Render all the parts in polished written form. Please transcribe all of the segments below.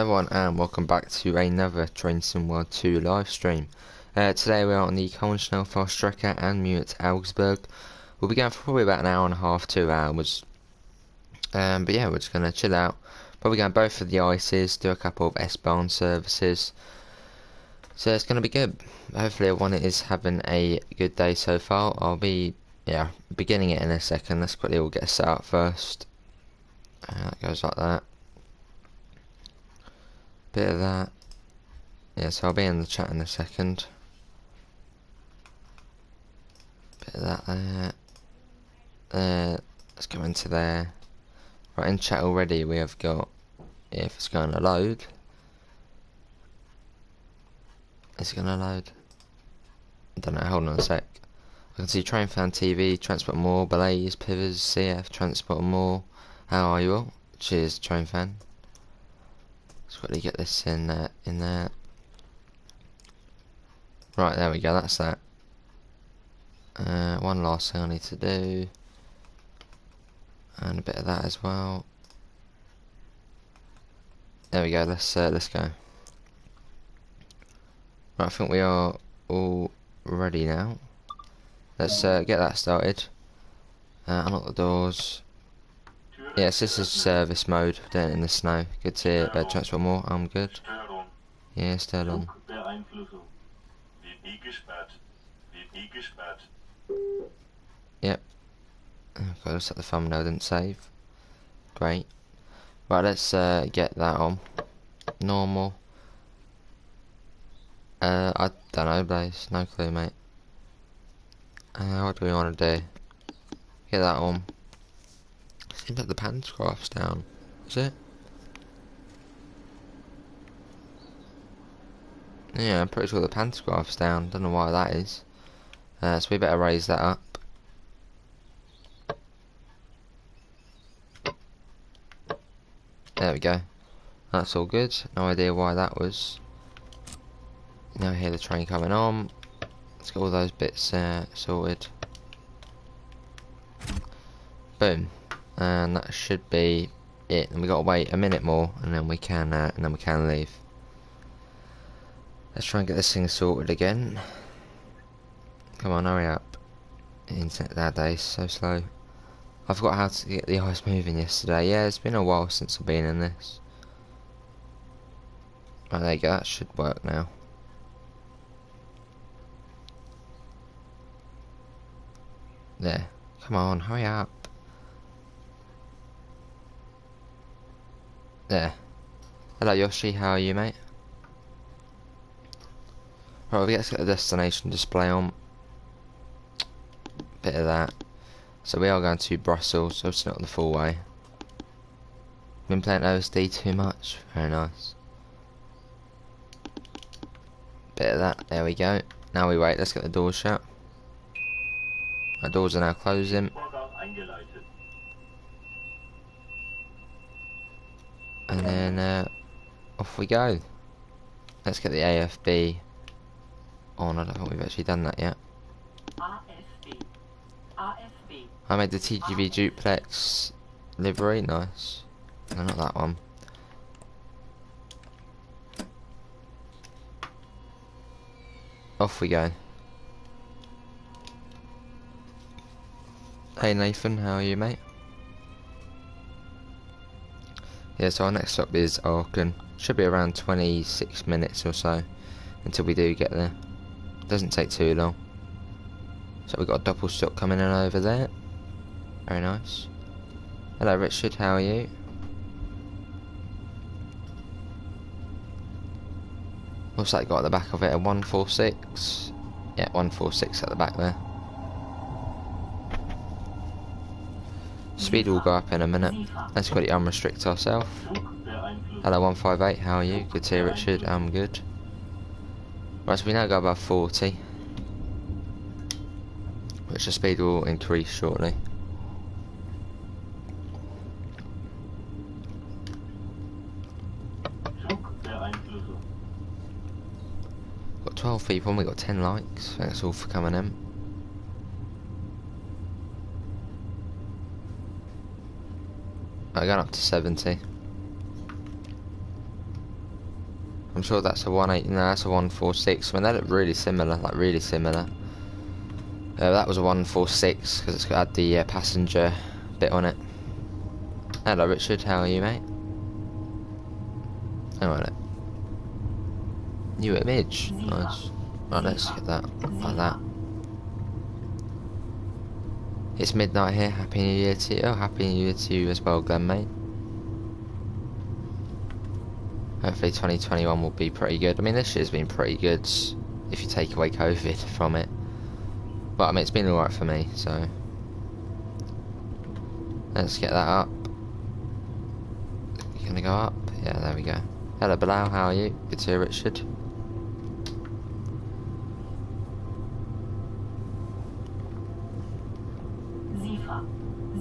Everyone, and welcome back to another Train Sim World 2 live stream. Today we are on the Köln Schnellfahrstrecke and Munich to Augsburg. We'll be going for probably about an hour and a half, 2 hours. But yeah, we're just going to chill out. Probably going both of the ices, do a couple of S-Bahn services. So it's going to be good. Hopefully everyone is having a good day so far. I'll be, beginning it in a second. Let's quickly all get set up first. That goes like that. Bit of that. Yeah, so I'll be in the chat in a second. Bit of that there. Let's go into there. Right, in chat already we have got, if it's going to load. Is it going to load? I don't know, hold on a sec. I can see Train Fan TV, Transport More, Belays, Pivers, CF, Transport More. How are you all? Cheers, Train Fan. Let's quickly get this in there. Right, there we go, that's that. One last thing I need to do. And a bit of that as well. There we go, let's go. Right, I think we are all ready now. Let's get that started. Unlock the doors. Yes, this is service mode, doing it in the snow. Good to hear. Transport More, I'm good. Yeah, still on. Yep. Okay, looks like the thumbnail didn't save. Great. Right, let's get that on. Normal. I don't know, Blaze. No clue, mate. What do we want to do? Get that on. Seems like the pantograph's down. Is it? Yeah, I'm pretty sure the pantograph's down. Don't know why that is. So we better raise that up. There we go. That's all good. No idea why that was. Now hear the train coming on. Let's get all those bits sorted. Boom. And that should be it. And we gotta wait a minute more, and then we can leave. Let's try and get this thing sorted again. Come on, hurry up. Internet nowadays so slow. I forgot how to get the ice moving yesterday. Yeah, it's been a while since I've been in this. Right, there you go. That should work now. There. Come on, hurry up. There. Hello Yoshi, how are you, mate? Right, let's get the destination display on. Bit of that. So we are going to Brussels, so it's not the full way. Been playing OSD too much. Very nice. Bit of that. There we go. Now we wait. Let's get the doors shut. Our doors are now closing. And then off we go. Let's get the AFB on. I don't think we've actually done that yet. I made the TGV duplex livery. Nice. No, not that one. Off we go. Hey Nathan, how are you, mate? Yeah, so our next stop is Aachen. Should be around 26 minutes or so until we do get there. Doesn't take too long. So we've got a double stop coming in over there. Very nice. Hello Richard, how are you? What's that got at the back of it? A 146? Yeah, 146 at the back there. Speed will go up in a minute. Let's quickly unrestrict ourselves. Hello 158, how are you? Good to hear Richard, I'm good. Right, so we now go above 40. Which the speed will increase shortly. Got 12 people and we got 10 likes. Thanks all for coming in. Right, going up to 70. I'm sure that's a 180. No, that's a 146. I mean, they look really similar, like really similar. That was a 146 because it's got the passenger bit on it. Hello, Richard. How are you, mate? Alright. New image. Nice. Right, let's get that like that. It's midnight here. Happy New Year to you. Oh, Happy New Year to you as well, Glenn, mate. Hopefully 2021 will be pretty good. I mean, this year's been pretty good if you take away COVID from it. But I mean, it's been alright for me, so let's get that up. You gonna go up? Yeah, there we go. Hello, Bilal. How are you? Good to hear, Richard.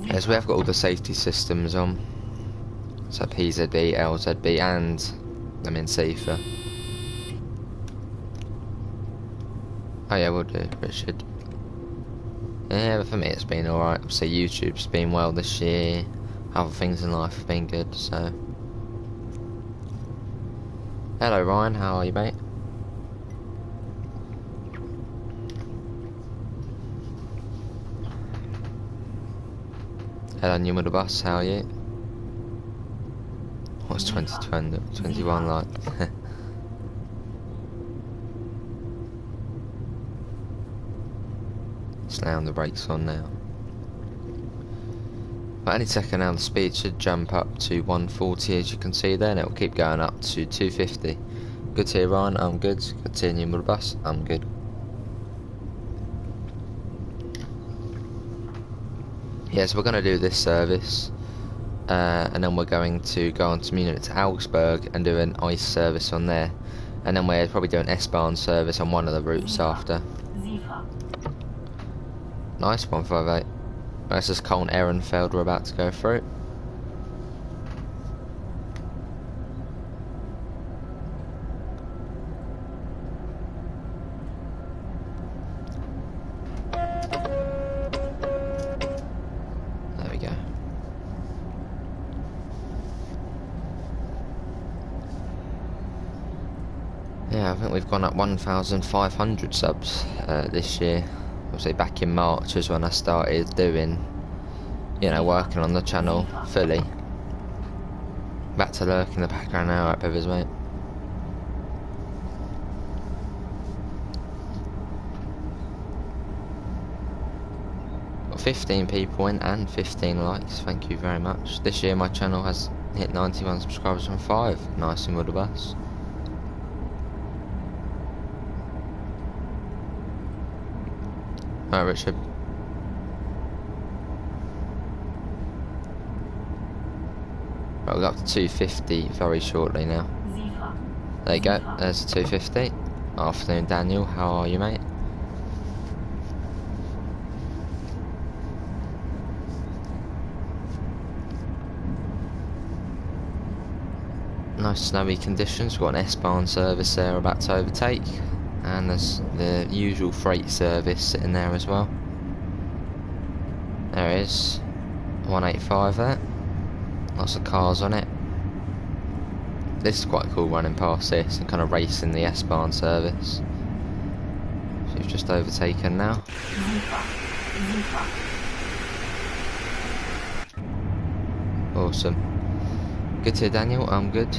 Yes, we have got all the safety systems on. So PZB, LZB, and I'm in safer. Oh yeah, we'll do, Richard. Yeah, but for me it's been alright. Obviously YouTube's been well this year. Other things in life have been good, so. Hello Ryan, how are you, mate? Hello New Middle Bus, how are you? What's 2020, 21 like? Slam the brakes on now. But any second now the speed should jump up to 140 as you can see there, and it will keep going up to 250. Good to hear Ryan, I'm good. Good to hear New Middle Bus, I'm good. Yeah, so we're going to do this service, and then we're going to go on to Munich to Augsburg and do an ice service on there, and then we're probably doing an S-Bahn service on one of the routes after. Nice, 158. This is Köln Ehrenfeld we're about to go through. There we go. Yeah, I think we've gone up 1,500 subs this year. Obviously back in March was when I started doing, you know, working on the channel fully. Back to lurk in the background now, right, Pivers, mate. Got 15 people in and 15 likes, thank you very much. This year my channel has hit 91 subscribers from 5. Nice and good of us. Alright, Richard. Right, we'll go up to 250 very shortly now. There you go, there's the 250. Afternoon, Daniel, how are you, mate? Nice snowy conditions. We've got an S-Bahn service there about to overtake. And there's the usual freight service sitting there as well. There it is. 185 there. Lots of cars on it. This is quite cool, running past this and kind of racing the S-Bahn service. So we've just overtaken now. Awesome. Good to hear, Daniel. I'm good.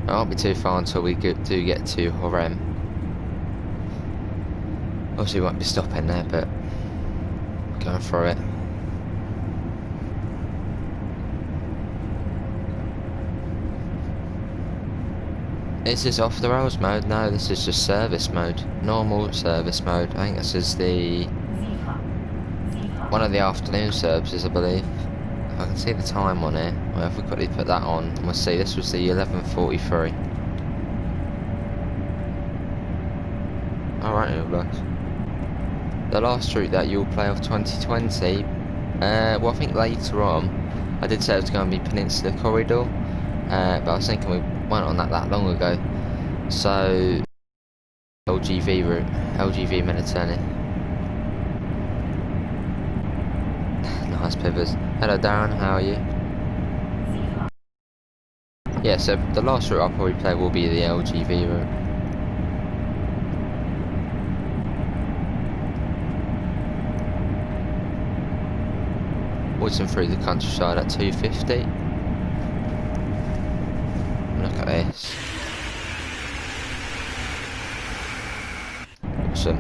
It won't be too far until we do get to Horem. Obviously we won't be stopping there, but going through it. Is this off the rails mode? No, this is just service mode. Normal service mode. I think this is the one of the afternoon services, I believe. If I can see the time on here, well, if we quickly put that on, we'll see this was the 11:43. Alright, guys. The last route that you'll play of 2020, well, I think later on, I did say it was going to be Peninsula Corridor, but I was thinking we went on that long ago. So, LGV route, LGV Mediterranean. Nice pivers. Hello Darren, how are you? Yeah, so the last route I'll probably play will be the LGV route. Whizzing through the countryside at 250. Look at this. Awesome.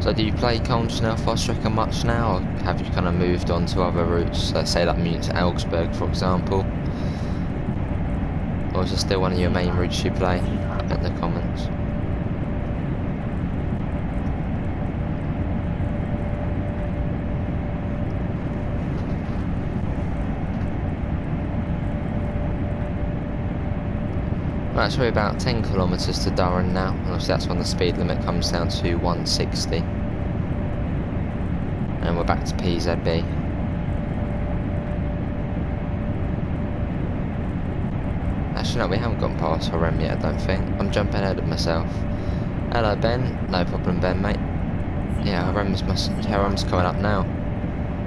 So do you play Köln Schnellfahrstrecke much now, or have you kind of moved on to other routes, say like Munich to Augsburg for example? Or is it still one of your main routes you play? In the comments. Right, so we're about 10 kilometres to Durham now, and obviously that's when the speed limit comes down to 160. And we're back to PZB. Actually no, we haven't gone past Horem yet, I don't think. I'm jumping ahead of myself. Hello Ben, no problem Ben mate. Yeah, Horem's coming up now.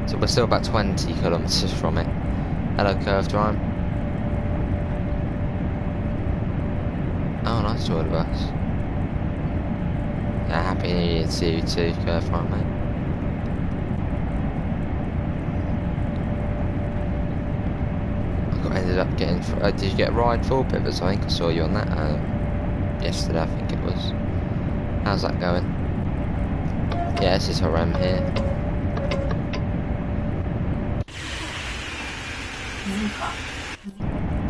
So we're still about 20 kilometres from it. Hello Curved Rhyme. Oh, nice to all of us. Yeah, happy New Year to you too, Curve Rhyme, mate. I ended up getting. Did you get ride 4 pivots? I think I saw you on that yesterday. I think it was. How's that going? Yeah, this is Horem here.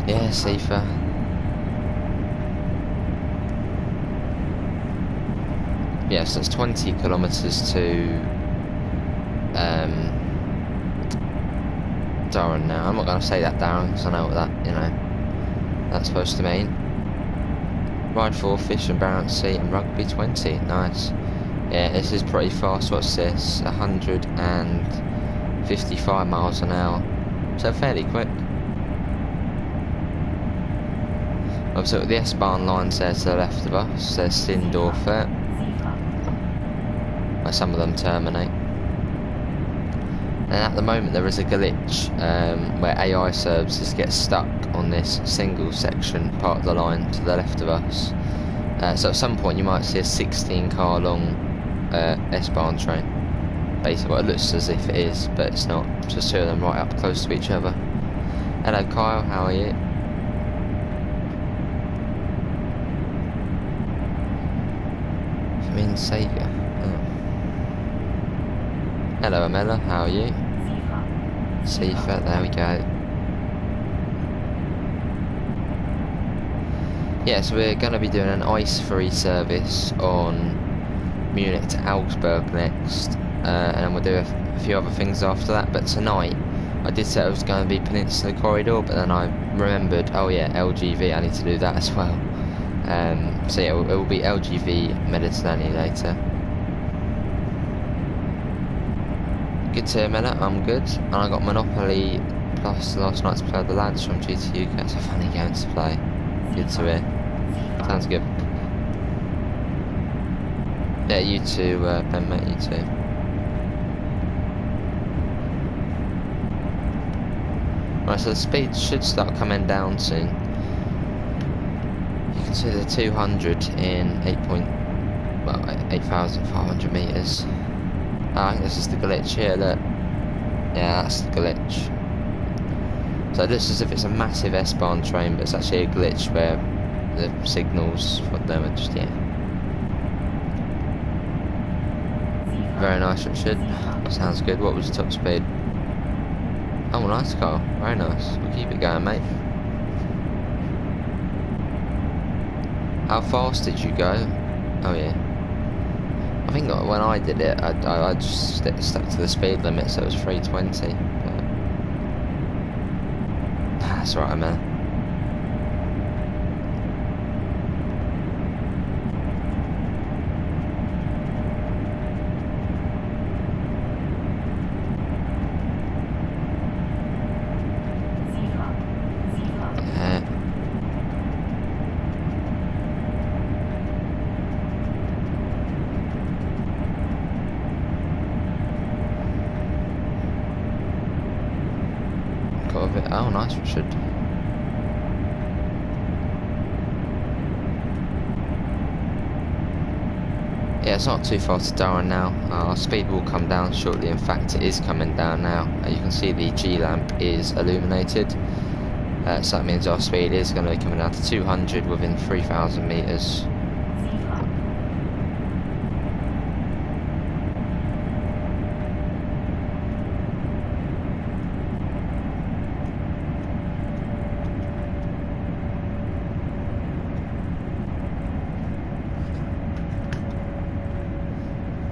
Yeah, Sifa. Yeah, so it's 20 kilometres to Durham now. I'm not going to say that Darren because I know what that, that's supposed to mean. Ride 4, fish and bouncy, and rugby 20. Nice. Yeah, this is pretty fast. What's this? 155 miles an hour. So fairly quick. So the S-Bahn line's there to the left of us. There's Sindorfer, where some of them terminate. And at the moment there is a glitch where AI services get stuck on this single section part of the line to the left of us. So at some point you might see a 16 car long S-Bahn train. Basically, well, it looks as if it is, but it's not. Just two of them right up close to each other. Hello Kyle, how are you? I mean Sega. Oh. Hello Amela, how are you? Sifa, there we go. Yeah, so we're going to be doing an ice-free service on Munich to Augsburg next, and then we'll do a few other things after that. But tonight, I did say it was going to be Peninsula Corridor, but then I remembered, oh yeah, LGV, I need to do that as well. So yeah, it will be LGV Mediterranean later. Good to hear, Mela, I'm good. And I got Monopoly Plus last night to play with the lads from GTU. It's a funny game to play. Good to hear. Sounds good. Yeah, you too, Ben, mate, you too. Right, so the speed should start coming down soon. You can see the 200 in 8,500 metres. Oh, I think this is the glitch here, look. Yeah, that's the glitch. So it looks as if it's a massive S-Bahn train, but it's actually a glitch where the signals for them are just, yeah. Very nice, Richard. Sounds good. What was the top speed? Oh, nice car. Very nice. We'll keep it going, mate. How fast did you go? Oh, yeah. I think when I did it, I just stuck to the speed limit, so it was 320. But that's right, man. Oh, nice, Richard. Yeah, it's not too far to Durham now. Our speed will come down shortly. In fact, it is coming down now. You can see the G lamp is illuminated. So that means our speed is going to be coming down to 200 within 3,000 metres.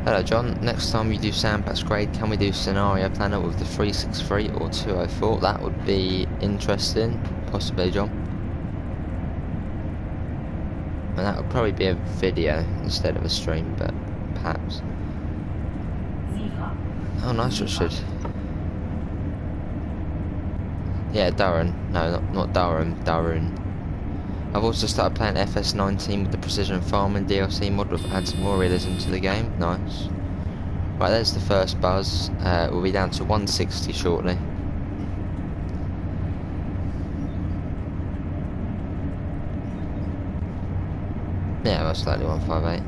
Hello John, next time you do Sandpatch Grade, can we do Scenario Planner with the 363 or 204? That would be interesting, possibly John. And that would probably be a video instead of a stream, but perhaps. Oh nice Richard. Yeah, Durham. No, not Durham, Durham. I've also started playing FS19 with the Precision Farming DLC mod, which adds more realism to the game. Nice. Right, there's the first buzz. We'll be down to 160 shortly. Yeah, most likely 158.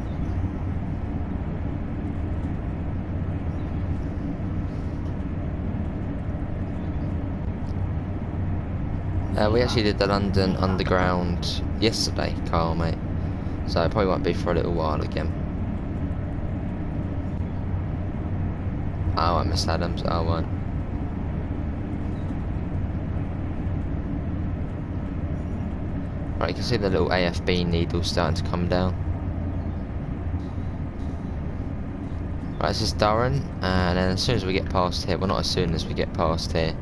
We actually did the London Underground yesterday, Carl, mate. So it probably won't be for a little while again. I won't miss Adams, I won't. Right, you can see the little AFB needle starting to come down. Right, this is Durham, and then as soon as we get past here, well not as soon as we get past here,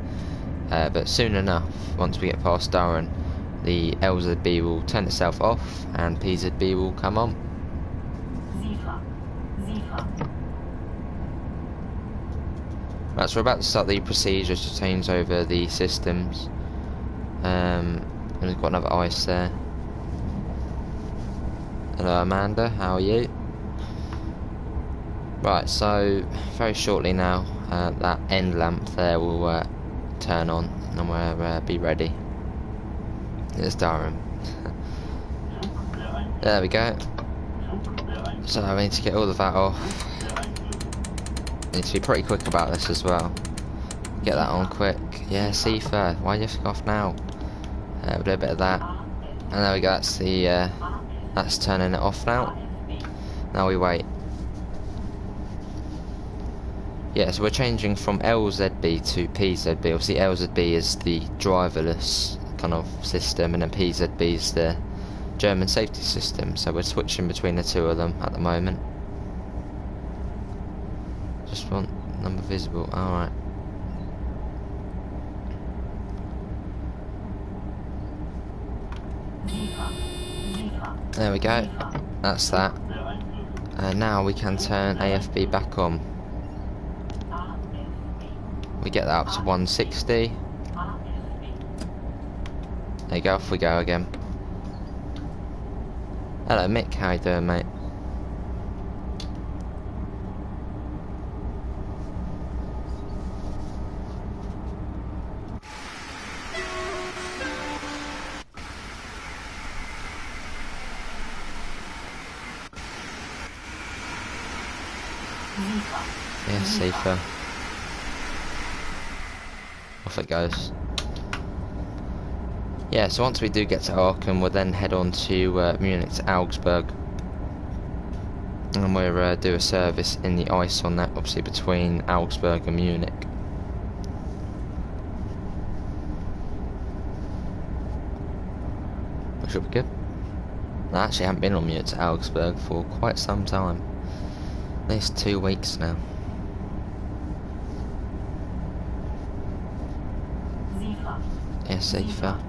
but soon enough, once we get past Durham, the LZB will turn itself off and PZB will come on. Right, so we're about to start the procedures to change over the systems. And we've got another ice there. Hello Amanda, how are you? Right, so very shortly now, that end lamp there will turn on and we'll be ready. It's Durham. There we go. So I need to get all of that off. Need to be pretty quick about this as well. Get that on quick. Yeah, Seafer, why do you have to go off now? We'll do a bit of that. And there we go, that's the that's turning it off now. Now we wait. Yeah, so we're changing from LZB to PZB. Obviously LZB is the driverless kind of system, and then PZB is the German safety system. So we're switching between the two of them at the moment. Just want number visible, alright. There we go, that's that. Now we can turn AFB back on. We get that up to 160. There you go, off we go again. Hello Mick, how you doing mate? Yeah, safer. Off it goes. Yeah, so once we do get to Aachen, we'll then head on to Munich to Augsburg. And we'll do a service in the ice on that, obviously between Augsburg and Munich. Which should be good. I actually haven't been on Munich to Augsburg for quite some time. At least 2 weeks now. Yeah, safer.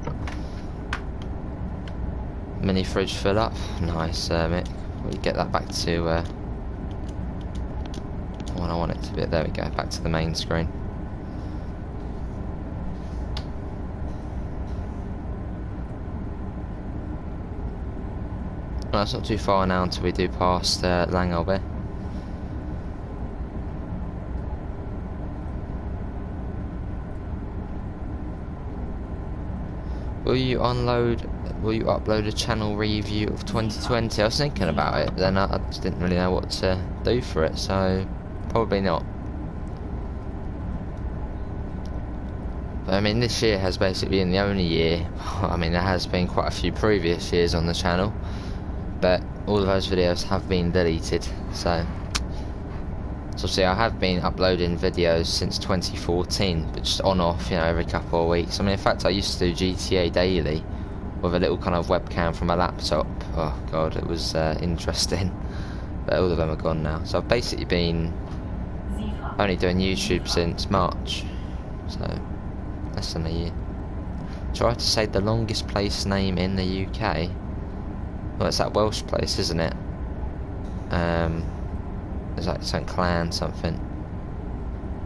Mini fridge fill up. Nice, Mick. We get that back to what I want it to be. There we go, back to the main screen. Well, it's not too far now until we do past Langelbe. Will you upload a channel review of 2020? I was thinking about it, but then I just didn't really know what to do for it, so probably not. But I mean, this year has basically been the only year. I mean, there has been quite a few previous years on the channel, but all of those videos have been deleted. So see, I have been uploading videos since 2014, but just on off, you know, every couple of weeks. I mean, in fact, I used to do GTA daily with a little kind of webcam from a laptop. Oh god, it was interesting. But all of them are gone now. So I've basically been only doing YouTube since March, so less than a year. Try to say the longest place name in the UK. Well, it's that Welsh place, isn't it? It's like St. Clan something.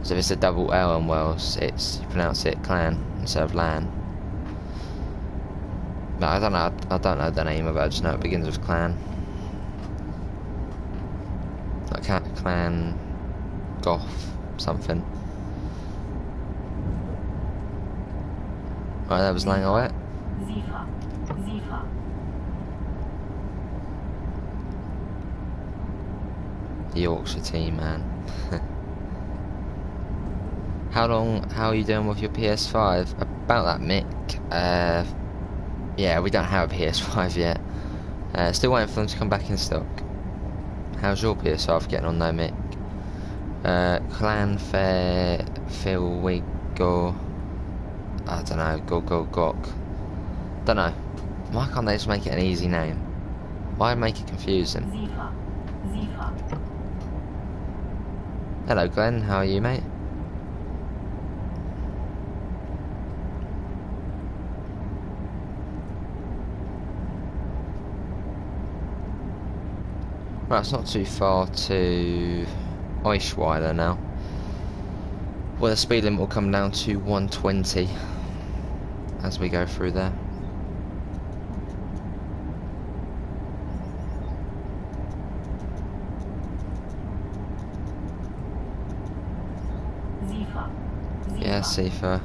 So if it's a double L in Wales, you pronounce it clan instead of lan. But I don't know the name of it, I just know it begins with clan. Like clan goth something. Right, that was Langowet. The Yorkshire team, man. How are you doing with your PS5? About that, Mick. Yeah, we don't have a PS5 yet. Still waiting for them to come back in stock. How's your PS5 getting on though, Mick? Clan Fair Phil Wiggle. I don't know, Gok. Don't know. Why can't they just make it an easy name? Why make it confusing? Hello Glenn, how are you, mate? Right, it's not too far to Eichweiler now. Well, the speed limit will come down to 120 as we go through there. Yeah, safer.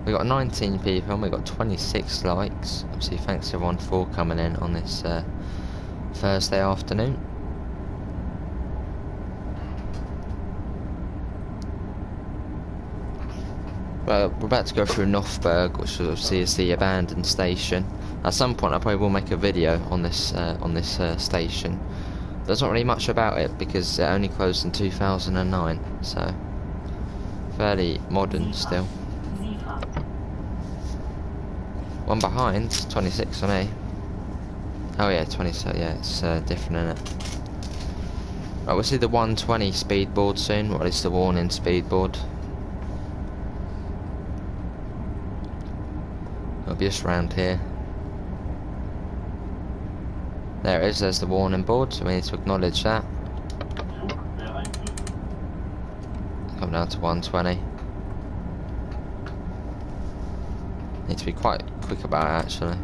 We got 19 people and we got 26 likes. Obviously, thanks everyone for coming in on this Thursday afternoon. Well, we're about to go through Nothburg, which obviously is the abandoned station. At some point, I probably will make a video on this station. There's not really much about it because it only closed in 2009, so fairly modern still. One behind, 26 for me. Oh yeah, 27. Yeah, it's different, isn't it? Right, we'll see the 120 speedboard soon, or at least the warning speedboard. It'll be just around here. There it is, there's the warning board, so we need to acknowledge that. Come down to 120. Need to be quite quick about it, actually.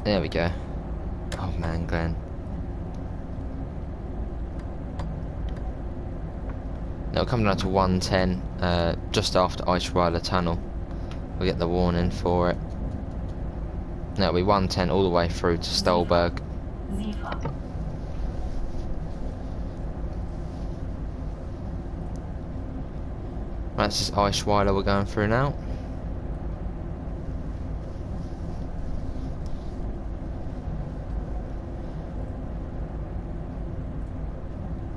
There we go. Oh man, Glenn. It'll come down to 110 just after Eichweiler Tunnel. We'll get the warning for it. It'll be 110 all the way through to Stolberg. That's just Eichweiler we're going through now.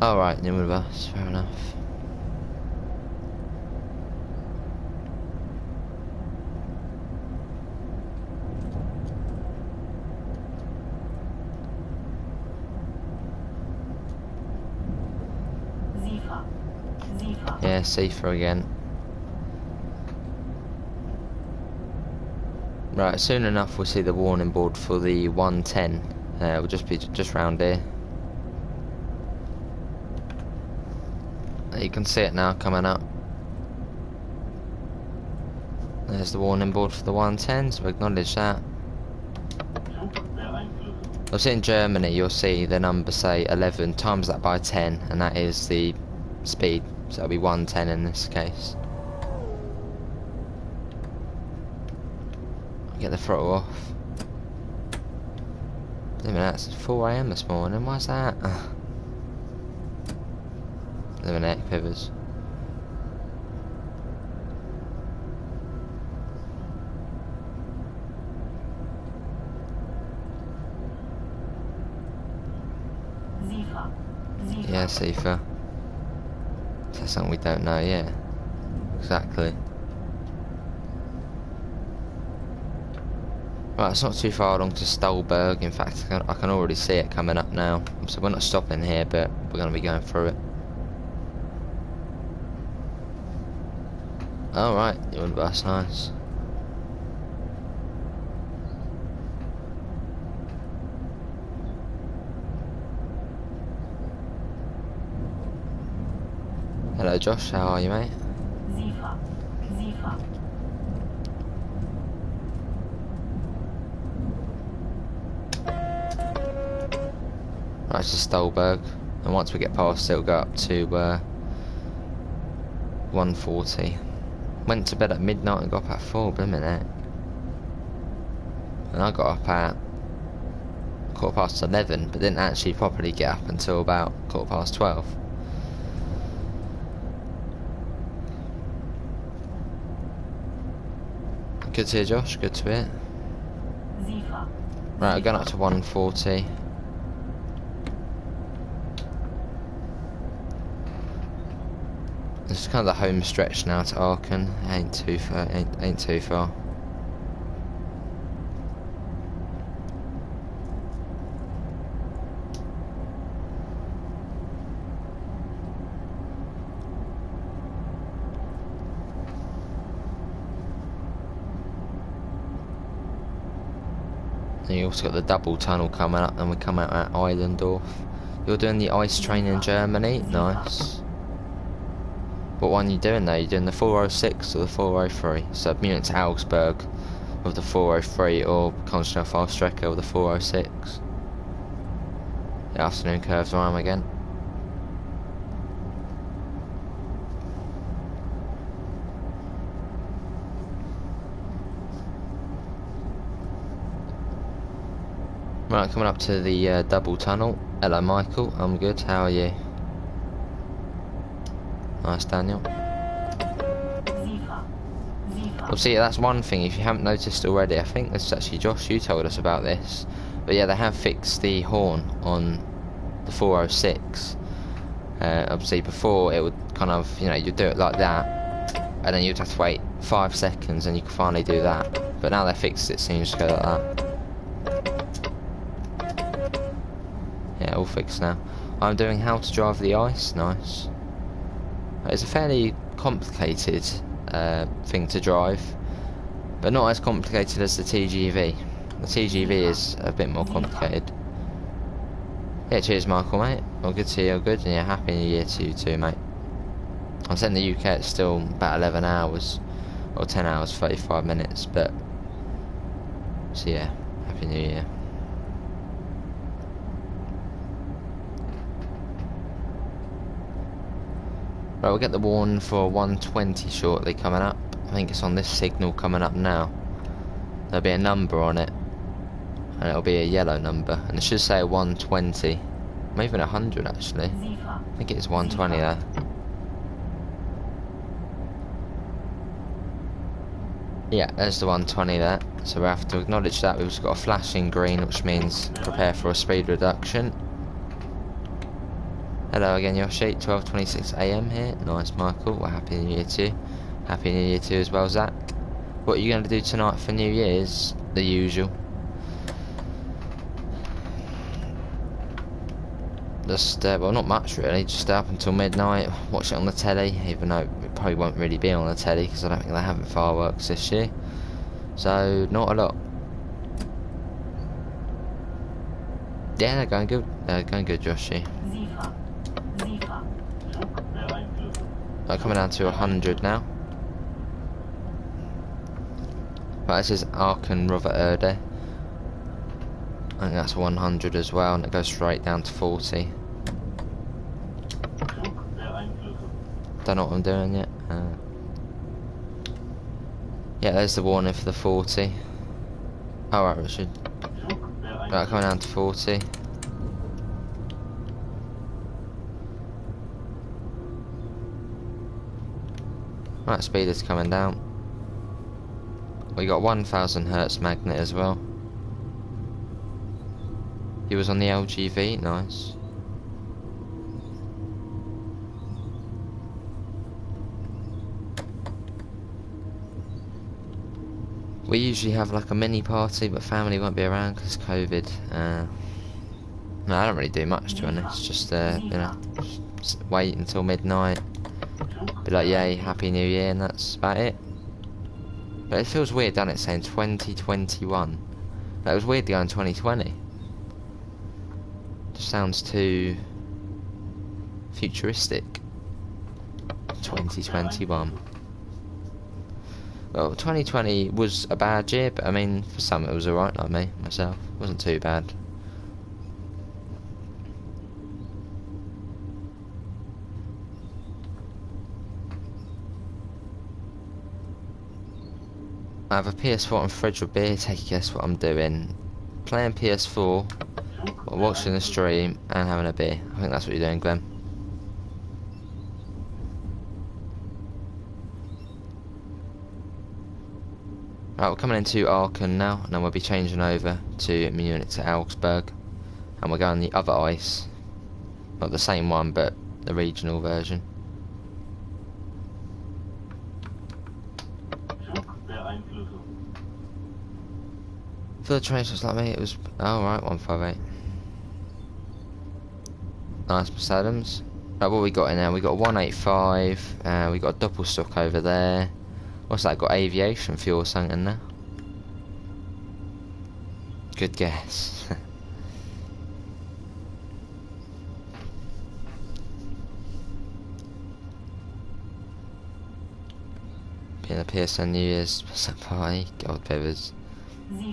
Alright, near with us, fair enough. Yeah, safer again. Right, soon enough we'll see the warning board for the 110. We'll just be just round here. You can see it now coming up. There's the warning board for the 110, so acknowledge that. Obviously in Germany you'll see the number say 11, times that by 10, and that is the speed, so it'll be 110 in this case. Get the throttle off. I mean, that's 4 AM this morning, why's that? Living neck pivots. Yeah, Sifa. That's something we don't know yet. Exactly. Right, it's not too far along to Stolberg. In fact, I can already see it coming up now. So we're not stopping here, but we're going to be going through it. Alright, you're on the bus, nice. Hello Josh, how are you, mate? Right, it's Stolberg, and once we get past it, it'll go up to 140. Went to bed at midnight and got up at 4, blimmin' it. And I got up at 11:15, but didn't actually properly get up until about 12:15. Good to hear, Josh, good to hear. Right, we're going up to 140. This is kind of the home stretch now to Aachen. Ain't too far. Ain't too far. And you also got the double tunnel coming up, and we come out at Eilendorf. You're doing the ice train in Germany, nice. What one are you doing though? You're doing the 406 or the 403? So Munich to Augsburg with the 403, or Schnellfahrstrecke with the 406. The afternoon curves around again. Right, coming up to the double tunnel. Hello Michael, I'm good, how are you? Nice, Daniel. Well, see, that's one thing, if you haven't noticed already, I think this is actually Josh, you told us about this. But yeah, they have fixed the horn on the 406. Obviously, before it would kind of, you know, you'd do it like that, and then you'd have to wait 5 seconds and you could finally do that. But now they fixed it, so you just go like that. Yeah, all fixed now. I'm doing how to drive the ice, nice. It's a fairly complicated thing to drive, but not as complicated as the TGV. The TGV is a bit more complicated. Yeah, cheers Michael, mate. Well, good to see you, all good, and yeah, happy new year to you too, mate. I'm saying the UK it's still about 11 hours, or 10 hours, 35 minutes, but, so yeah, happy new year. Right, we'll get the warning for 120 shortly coming up. I think it's on this signal coming up now. There'll be a number on it, and it'll be a yellow number, and it should say 120, maybe even 100 actually. I think it is 120 there. Yeah, there's the 120 there, so we have to acknowledge that. We've just got a flashing green, which means prepare for a speed reduction. Hello again Yoshi, 12:26 AM here. Nice Michael, well happy new year to you. Happy new year to you as well Zach. What are you going to do tonight for New Year's? The usual. Just, well not much really, just stay up until midnight, watch it on the telly, even though it probably won't really be on the telly because I don't think they're having fireworks this year. So, not a lot. Yeah, they're going good Joshy. Coming down to 100 now. Right, this is Aachen Rotherode. I think that's 100 as well, and it goes straight down to 40. Don't know what I'm doing yet. Yeah, there's the warning for the 40. Alright, Richard. Right, coming down to 40. Right, speed is coming down. We got 1000 hertz magnet as well. He was on the LGV, nice. We usually have like a mini party, but family won't be around because COVID. No, I don't really do much to be honest. Just you know, just wait until midnight. Be like, yay, happy new year, and that's about it. But it feels weird, doesn't it, saying 2021? That was weird going 2020. Just sounds too futuristic. 2021. Well, 2020 was a bad year, but I mean, for some it was alright, like me, myself. It wasn't too bad. I have a PS4 and fridge with beer. Take a guess what I'm doing. Playing PS4, while watching the stream, and having a beer. I think that's what you're doing, Glenn. Right, we're coming into Aachen now, and then we'll be changing over to Munich to Augsburg. And we're going the other ice. Not the same one, but the regional version. For the train just like me, it was alright, 158. Nice, Miss Adams. Right, what we got in there? We got 185, we got a double stock over there. What's that? Got aviation fuel or something in there? Good guess. Being a PSN New Year's party, God pivers.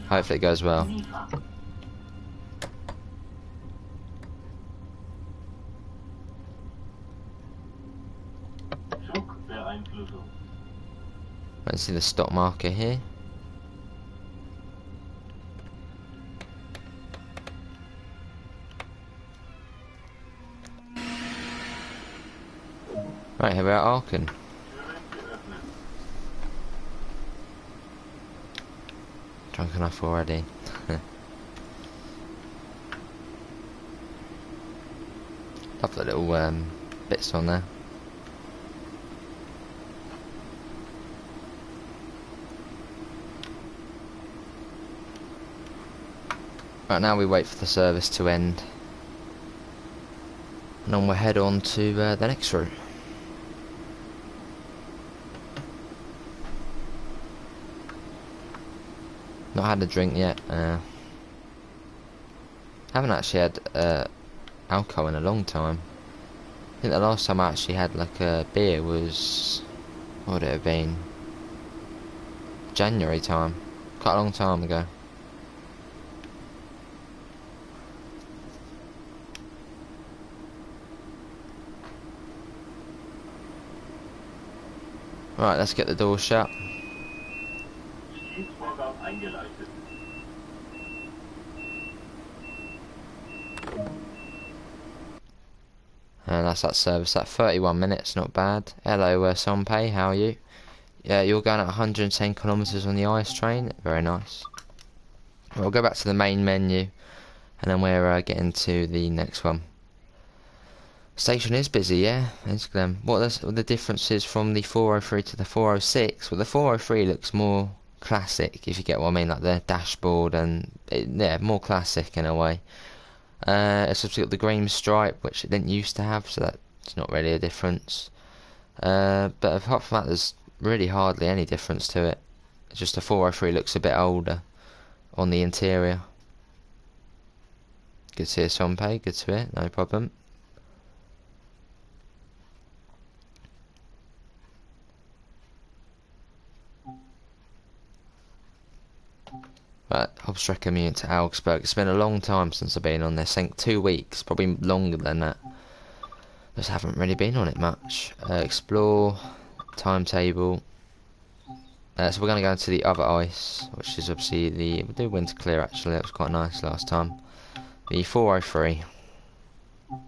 Hopefully it goes well. Let's see the stock market here. Right, here we are, Aachen. Drunk enough already. Love the little bits on there. Right, now we wait for the service to end, and then we'll head on to the next route. Not had a drink yet. Haven't actually had alcohol in a long time. I think the last time I actually had like a beer was, what would it have been? January time. Quite a long time ago. Right, let's get the door shut. And that's that service at 31 minutes, not bad. Hello, Sonpei, how are you? Yeah, you're going at 110 kilometers on the ice train. Very nice. We'll go back to the main menu, and then we're getting to the next one. Station is busy, yeah. What are the differences from the 403 to the 406? Well, the 403 looks more classic, if you get what I mean, like the dashboard and yeah, more classic in a way. It's obviously got the green stripe, which it didn't used to have, so that's not really a difference. But apart from that, there's really hardly any difference to it. It's just the 403 looks a bit older on the interior. Good to hear, Sonpei, good to hear, no problem. But Hauptstrecke Munich to Augsburg. It's been a long time since I've been on this. I think 2 weeks, probably longer than that. Just haven't really been on it much. Explore, timetable. So we're going to go into the other ice, which is obviously we do winter clear actually. That was quite nice last time. The 403. So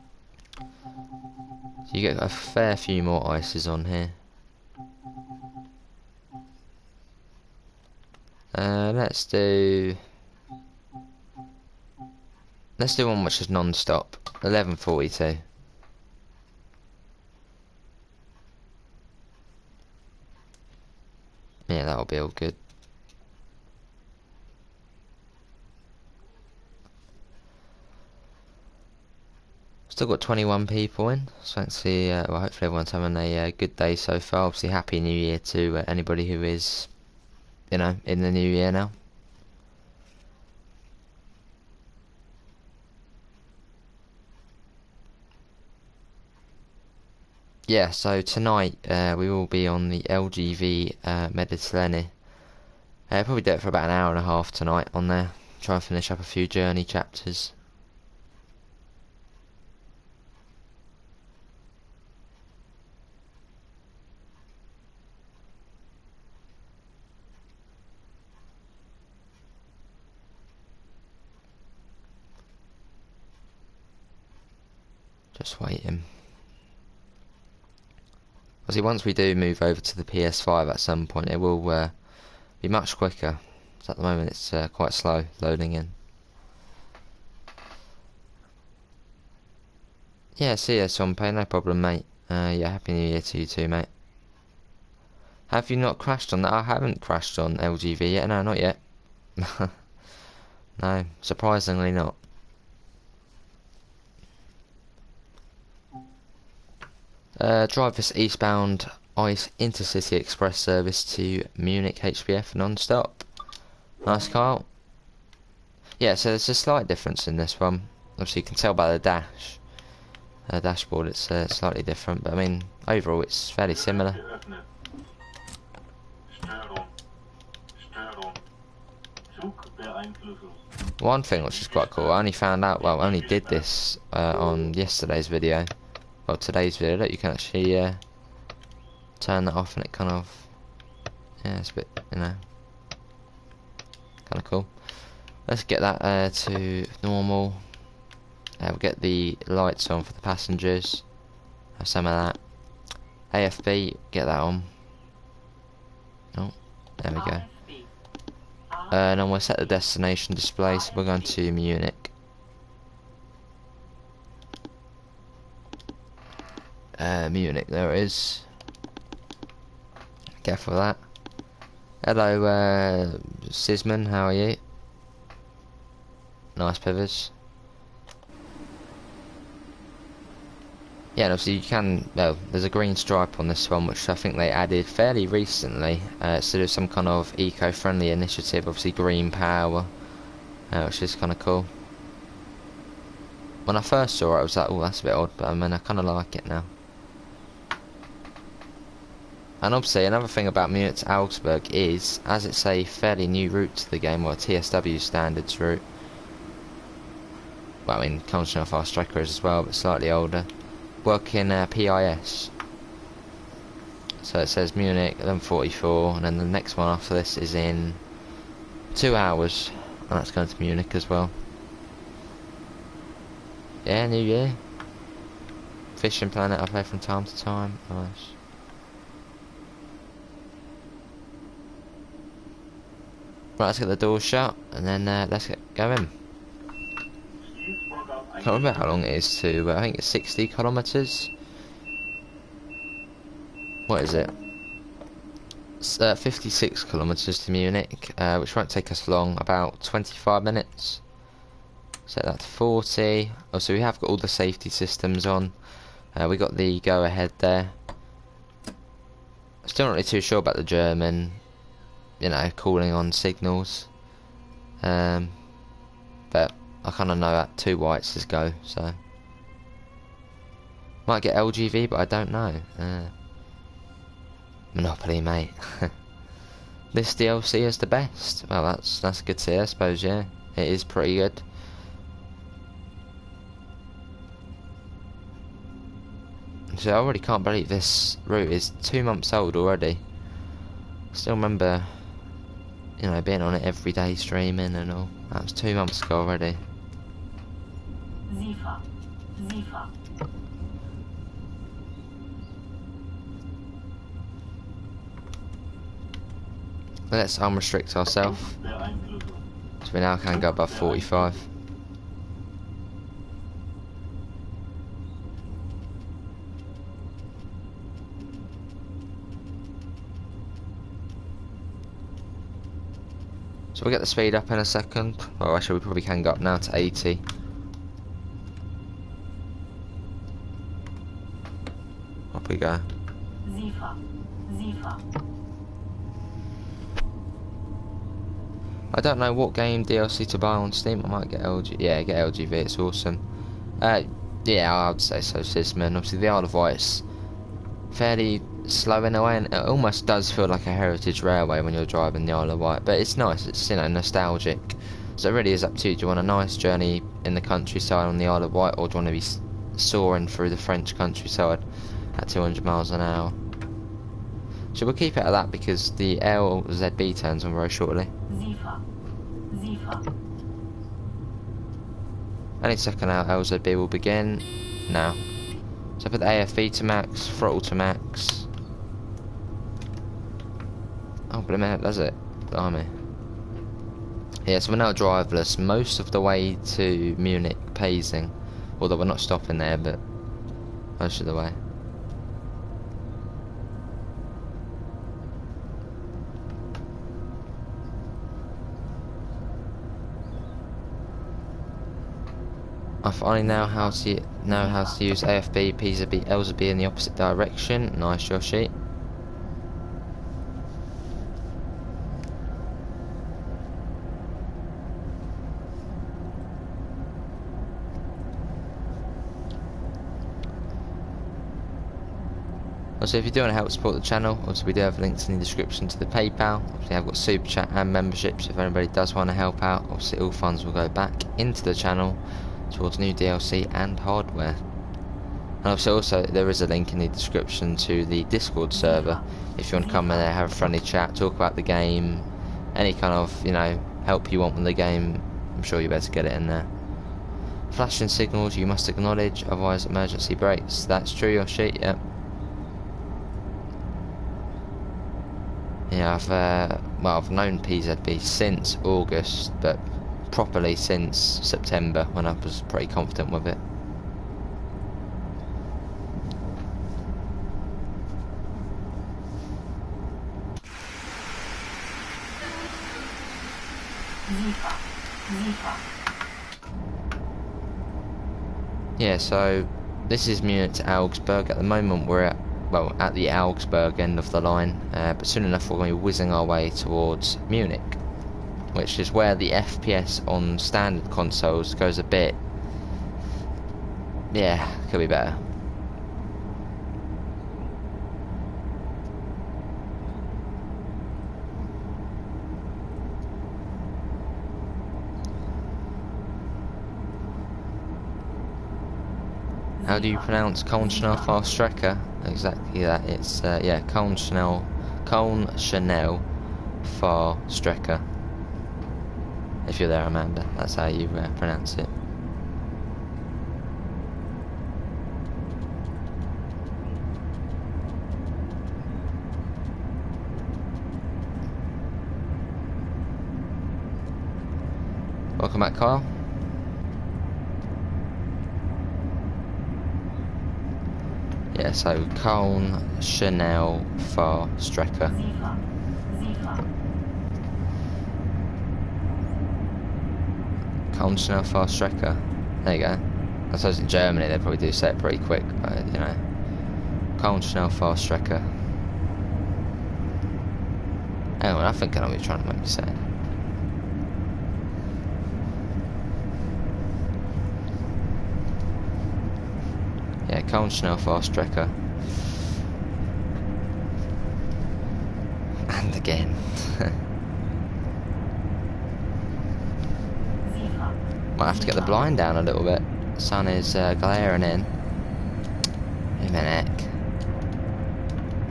you get a fair few more ices on here. Let's do one which is non-stop. 11:42. Yeah, that'll be all good. Still got 21 people in, so hopefully everyone's having a good day so far. Obviously, Happy New Year to anybody who is, in the new year now. Yeah, so tonight we will be on the LGV Mediterranean. Probably do it for about an hour and a half tonight on there. Try and finish up a few journey chapters. Just waiting. Obviously, once we do move over to the PS5 at some point, it will be much quicker. So at the moment, it's quite slow loading in. Yeah, see ya, Sonpei, no problem, mate. Yeah, Happy New Year to you too, mate. Have you not crashed on that? I haven't crashed on LGV yet, no, not yet. No, surprisingly not. Drive this eastbound ICE Intercity Express service to Munich HBF non-stop. Nice, Kyle. Yeah, so there's a slight difference in this one. Obviously, you can tell by the dashboard it's slightly different, but I mean, overall it's fairly similar. One thing which is quite cool, I only found out, well, I only did this on yesterday's video, well, today's video, that you can actually turn that off and it kind of, yeah, it's a bit, kind of cool. Let's get that to normal. We'll get the lights on for the passengers. Have some of that. AFB, get that on. Oh, there we go. And then we'll set the destination display, so we're going to Munich. Munich, there it is. Careful with that. Hello, Sisman, how are you? Nice pivots. Yeah, and obviously you can, well, there's a green stripe on this one, which I think they added fairly recently. So there's some kind of eco-friendly initiative, obviously green power, which is kind of cool. When I first saw it, I was like, oh, that's a bit odd, but I mean, I kind of like it now. And obviously, another thing about Munich to Augsburg is, as it's a fairly new route to the game, or a TSW standards route. Well, I mean, Köln Schnellfahrstrecke is as well, but slightly older. Work in PIS. So it says Munich, 11:44, and then the next one after this is in 2 hours, and that's going to Munich as well. Yeah, New Year. Fishing Planet I play from time to time. Nice. Right, let's get the door shut, and then let's get going. I can't remember how long it is to, I think it's 60 kilometres. What is it? It's 56 kilometres to Munich, which won't take us long, about 25 minutes. Set that to 40. Oh, so we have got all the safety systems on. We got the go ahead there. Still not really too sure about the German, calling on signals. But I kind of know that 2 whites is go, so might get LGV, but I don't know. Monopoly, mate. this DLC is the best. Well, that's good to see, I suppose. Yeah, it is pretty good. So I already can't believe this route is 2 months old already. Still remember, you know, being on it every day, streaming and all. That was 2 months ago already. Let's unrestrict ourselves. So we now can go above 45. So we'll get the speed up in a second. Well, actually we probably can go up now to 80. Up we go. I don't know what game DLC to buy on Steam. I might get LG. Yeah, get LGV. It's awesome. Yeah, I would say so, Sisman. Obviously, the Isle of Wight's fairly slow in a way, and it almost does feel like a heritage railway when you're driving the Isle of Wight. But it's nice. It's, you know, nostalgic. So it really is up to you. Do you want a nice journey in the countryside on the Isle of Wight, or do you want to be soaring through the French countryside at 200 miles an hour? So we'll keep it at that because the LZB turns on very shortly. Any second now, LZB will begin now. So I put the AFV to max, throttle to max. Oh, but a minute, does it? Blimey. Yeah, so we're now driverless most of the way to Munich, Pazing. Although we're not stopping there, but most of the way. I finally know how to use AFB, PZB, LZB in the opposite direction. Nice, Yoshi. Also, if you do want to help support the channel, also we do have links in the description to the PayPal. Obviously, I've got Super Chat and memberships if anybody does want to help out. Obviously, all funds will go back into the channel towards new DLC and hardware. And obviously also there is a link in the description to the Discord server if you want to come in there, have a friendly chat, talk about the game, any kind of, you know, help you want with the game. I'm sure you better get it in there. Flashing signals you must acknowledge, otherwise emergency brakes. That's true, Yoshi. Yep. Yeah, I've known PZB since August, but properly since September when I was pretty confident with it. Yeah, so this is Munich to Augsburg. At the moment we're at the Augsburg end of the line, but soon enough we're going to be whizzing our way towards Munich, which is where the FPS on standard consoles goes a bit, yeah, could be better. How do you pronounce Köln Schnellfahrstrecke? Exactly that. It's yeah, Köln Schnellfahrstrecke. If you're there, Amanda, that's how you pronounce it. Welcome back, Kyle. Yeah, so Köln Schnellfahrstrecke. Köln Schnellfahrstrecke. There you go. I suppose in Germany they probably do say it pretty quick, but you know. Köln Schnellfahrstrecke. Hang on, I think I know what you're trying to make me say. Yeah, Köln Schnellfahrstrecke. And again. Might have to get the blind down a little bit. The sun is glaring in. Wait a minute.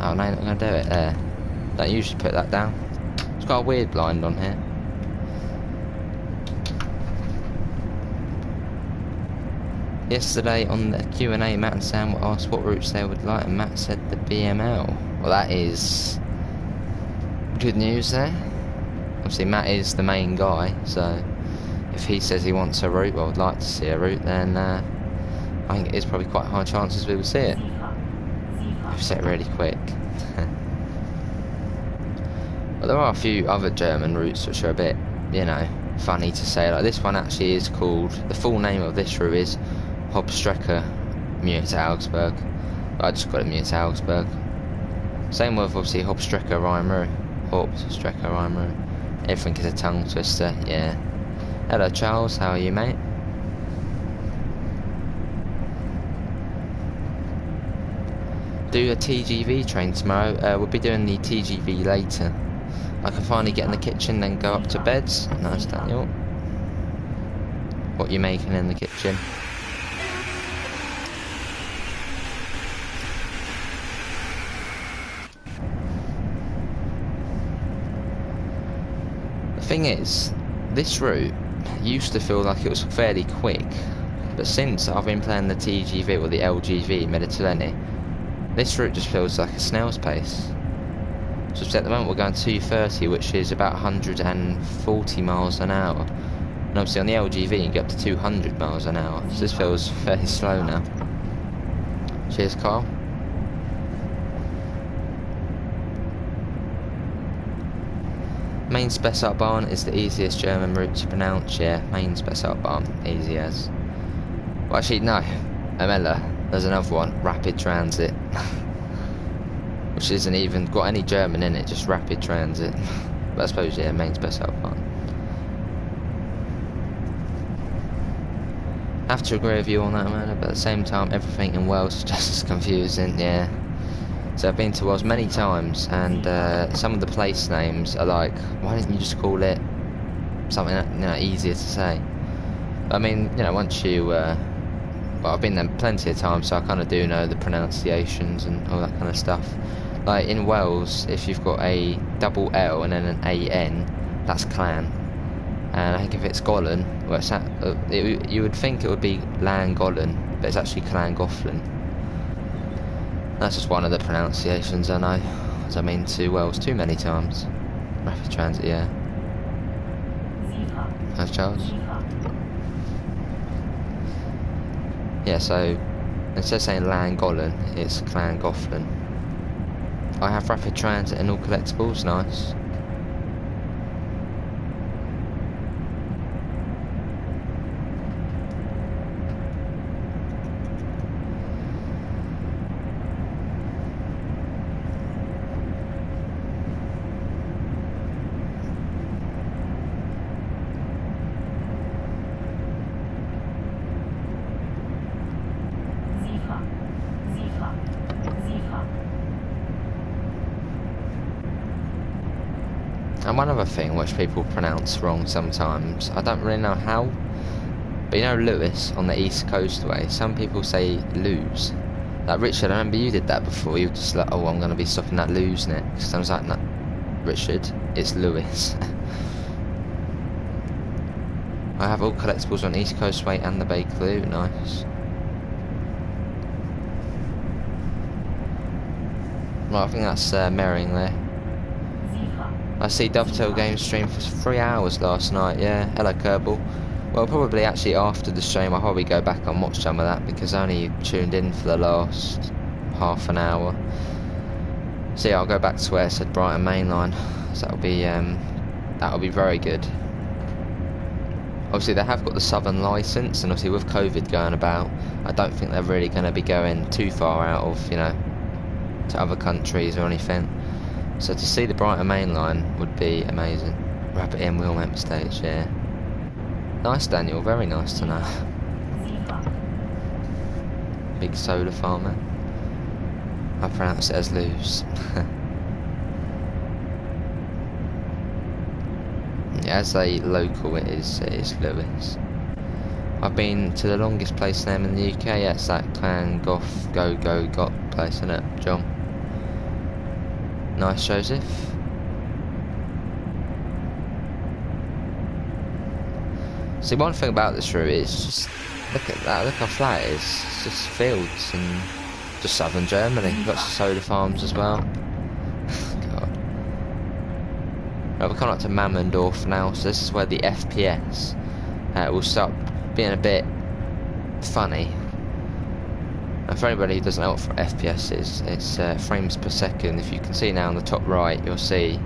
Oh no, not gonna do it there. Don't usually put that down. It's got a weird blind on here. Yesterday on the Q&A, Matt and Sam were asked what routes they would like, and Matt said the BML. Well, that is good news there. Obviously, Matt is the main guy, so if he says he wants a route, or would like to see a route, then I think it is probably quite high chances we will see it. We've set it really quick. But there are a few other German routes which are a bit, you know, funny to say. Like this one actually is called, the full name of this route is Hauptstrecke Munich to Augsburg. But I just got it Munich to Augsburg. Same with obviously Hauptstrecke Rhein-Ruhr. Hauptstrecke Rhein-Ruhr. Everything is a tongue twister, yeah. Hello Charles, how are you, mate? Do a TGV train tomorrow. We'll be doing the TGV later. I can finally get in the kitchen, then go up to beds. Nice, Daniel. What you making in the kitchen? The thing is, this route used to feel like it was fairly quick, but since I've been playing the TGV or the LGV Mediterranean, this route just feels like a snail's pace. So at the moment we're going 230, which is about 140 miles an hour. And obviously on the LGV you can get up to 200 miles an hour. So this feels fairly slow now. Cheers, Carl. Mainz-Spessartbahn is the easiest German route to pronounce. Yeah, Mainz-Spessartbahn, easy as. Well, actually, no. Amela, there's another one, Rapid Transit. Which isn't even got any German in it, just Rapid Transit. But I suppose, yeah, Mainz-Spessartbahn. I have to agree with you on that, Amela, but at the same time, everything in Wales is just as confusing, yeah. So I've been to Wales many times, and some of the place names are like, why didn't you just call it something that, you know, easier to say? But, I mean, you know, once you, well, I've been there plenty of times, so I kind of do know the pronunciations and all that kind of stuff. Like in Wales, if you've got a double L and then an AN, that's clan. And I think if it's Gollen, well, it's you would think it would be Llangollen, but it's actually Llangollen. That's just one of the pronunciations I know, as I've been to Wales too many times. Rapid Transit, yeah. How's Charles? Yeah, so instead of saying Llangollen, it's Llangollen. I have Rapid Transit and all collectibles, nice. And one other thing which people pronounce wrong sometimes, I don't really know how, but you know Lewis on the East Coast way, some people say lose. Like Richard, I remember you did that before, you were just like, oh, I'm going to be stopping at Lewes next. I was like, no, Richard, it's Lewis. I have all collectibles on East Coast way and the Bakerloo, nice. Right, I think that's Merring there. I see Dovetail Games stream for 3 hours last night, yeah. Hello Kerbal. Well, probably actually after the stream I'll probably go back and watch some of that because I only tuned in for the last half an hour. So yeah, I'll go back to where it said Brighton Mainline. So that'll be very good. Obviously they have got the Southern licence, and obviously with COVID going about, I don't think they're really going to be going too far out of, you know, to other countries or anything. So to see the Brighton Main Line would be amazing. Rabbit in wheel make mistakes, yeah. Nice, Daniel, very nice to know. Big solar farmer. I pronounce it as loose. Yeah, as a local, it is Lewis. I've been to the longest place name in the UK. That's that Clan Goth Go Got place, isn't it, John? Nice, Joseph. See, one thing about this route is just look at that. Look how flat it is. It's just fields and just southern Germany. Lots of solar farms as well. God. Right, we're coming up to Mammendorf now, so this is where the FPS will start being a bit funny. And for anybody who doesn't know what FPS is, it's frames per second. If you can see now on the top right, you'll see.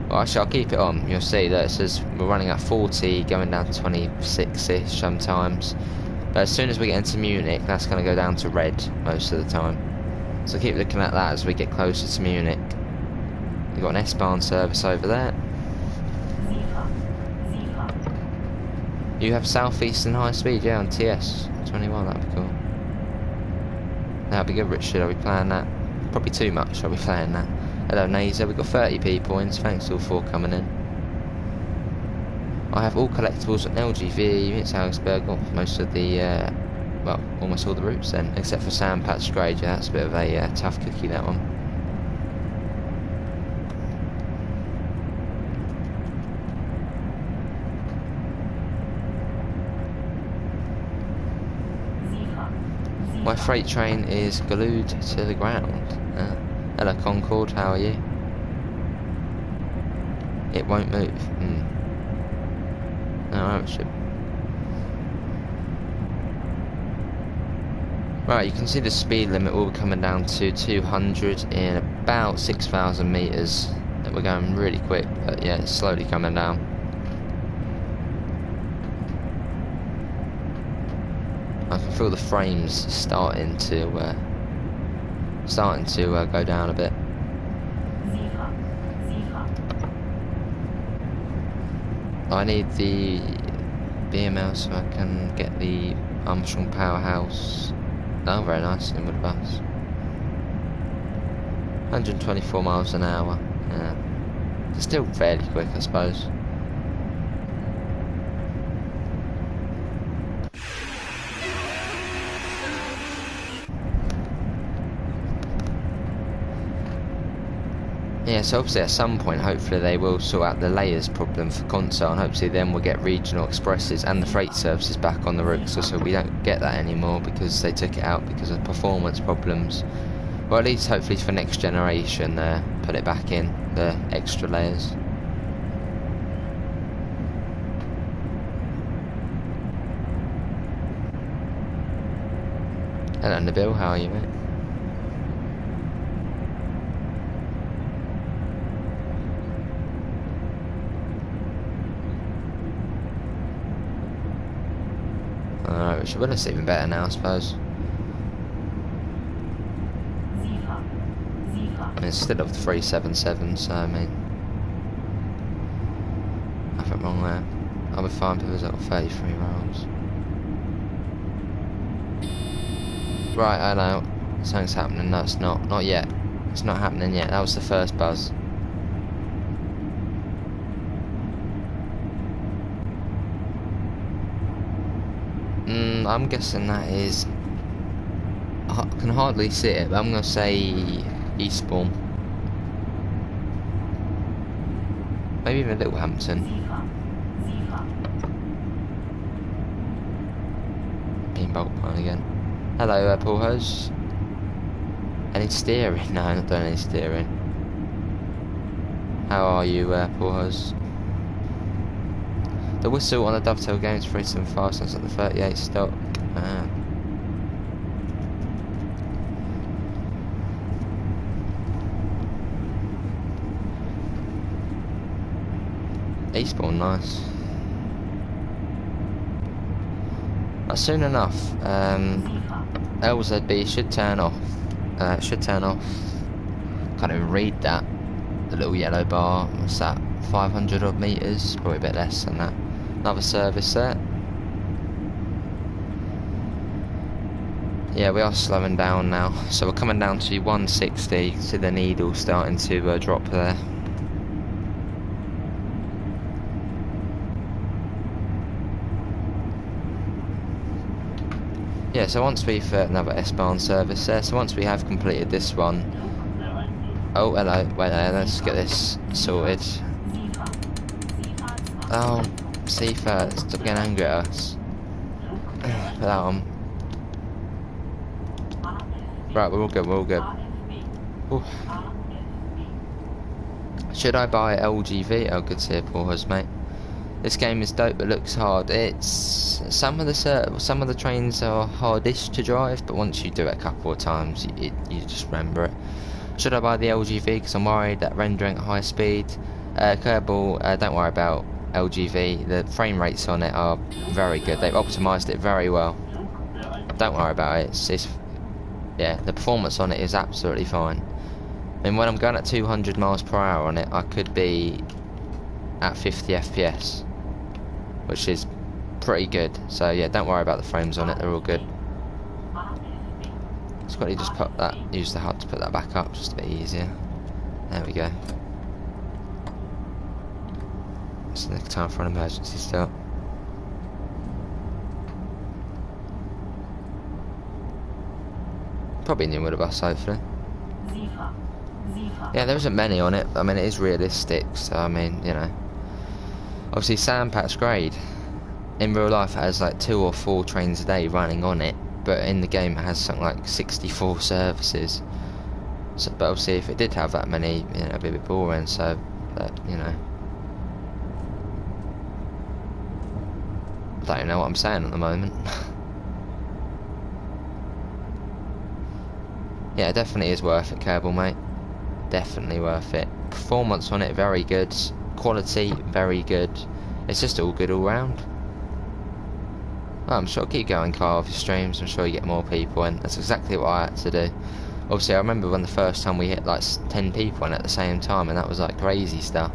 Well, actually, I'll keep it on. You'll see that it says we're running at 40, going down to 26-ish sometimes. But as soon as we get into Munich, that's going to go down to red most of the time. So keep looking at that as we get closer to Munich. We've got an S-Bahn service over there. You have Southeastern High Speed, yeah, on TS21, that'd be cool. That'd be good, Richard, I'll be playing that. Probably too much, I'll be playing that. Hello, Nazer, we've got 30 people in, thanks all for coming in. I have all collectibles at LGV, units Augsburg, most of the, well, almost all the routes then, except for Sandpatch Grade, yeah, that's a bit of a tough cookie, that one. My freight train is glued to the ground. Hello Concord, how are you? It won't move. No, it should. Right, you can see the speed limit will be coming down to 200 in about 6,000 meters. We're going really quick, but yeah, it's slowly coming down. I can feel the frames starting to go down a bit. I need the BML so I can get the Armstrong Powerhouse. Oh, very nice, in with the bus. 124 miles an hour. Yeah, it's still fairly quick, I suppose. Yeah, so obviously at some point, hopefully they will sort out the layers problem for console, and hopefully then we'll get regional expresses and the freight services back on the route, so we don't get that anymore because they took it out because of performance problems. Well, at least hopefully for next generation, put it back in, the extra layers. Hello Nabil, how are you, mate? Alright, which well, it's even better now, I suppose. I mean, it's still of the 377, so I mean, nothing wrong there. I'll be fine because I've got 33 rolls. Right, I know something's happening. No, it's not. Not yet. It's not happening yet. That was the first buzz. I'm guessing that is. I can hardly see it, but I'm gonna say Eastbourne. Maybe even Littlehampton. Being bulk mine again. Hello, Paul Hose. Any steering? No, I'm not doing any steering. How are you, Paul Hose? The whistle on the Dovetail Games 375 sounds like the 38 stock. Eastbourne, nice. Soon enough, LZB should turn off. Can't even read that. The little yellow bar. What's that? 500 odd meters, probably a bit less than that. Another service there. Yeah, we are slowing down now. So we're coming down to 160. See the needle starting to drop there. Yeah, so once we've another S-Bahn service there, so once we have completed this one. Oh, hello, wait there, let's get this sorted. Oh, Seafert, stop getting angry at us. Put that on. Right, we're all good, we're all good. Ooh. Should I buy LGV? Oh, good to hear, Paul's mate. This game is dope, but looks hard. It's some of the trains are hardish to drive, but once you do it a couple of times, you just remember it. Should I buy the LGV? Because I'm worried that rendering at high speed. Kerbal, don't worry about LGV. The frame rates on it are very good. They've optimised it very well. Don't worry about it. Yeah, the performance on it is absolutely fine. I mean, when I'm going at 200 miles per hour on it, I could be at 50 FPS, which is pretty good. So yeah, don't worry about the frames on it, they're all good. Just got to just put that, use the HUD to put that back up, just a bit easier. There we go. It's the time for an emergency start. Probably new with a bus, hopefully. Yeah, there isn't many on it, but I mean, it is realistic, so I mean, you know. Obviously, Sandpatch Grade, in real life, it has like 2 or 4 trains a day running on it, but in the game, it has something like 64 services. So, but obviously, if it did have that many, you know, it'd be a bit boring, so, but, you know. I don't even know what I'm saying at the moment. Yeah, it definitely is worth it, Kerbal, mate. Definitely worth it. Performance on it, very good. Quality, very good. It's just all good all round. Well, I'm sure keep going, Carl, with your streams. I'm sure you get more people in. That's exactly what I had to do. Obviously, I remember when the first time we hit like 10 people in at the same time, and that was like crazy stuff.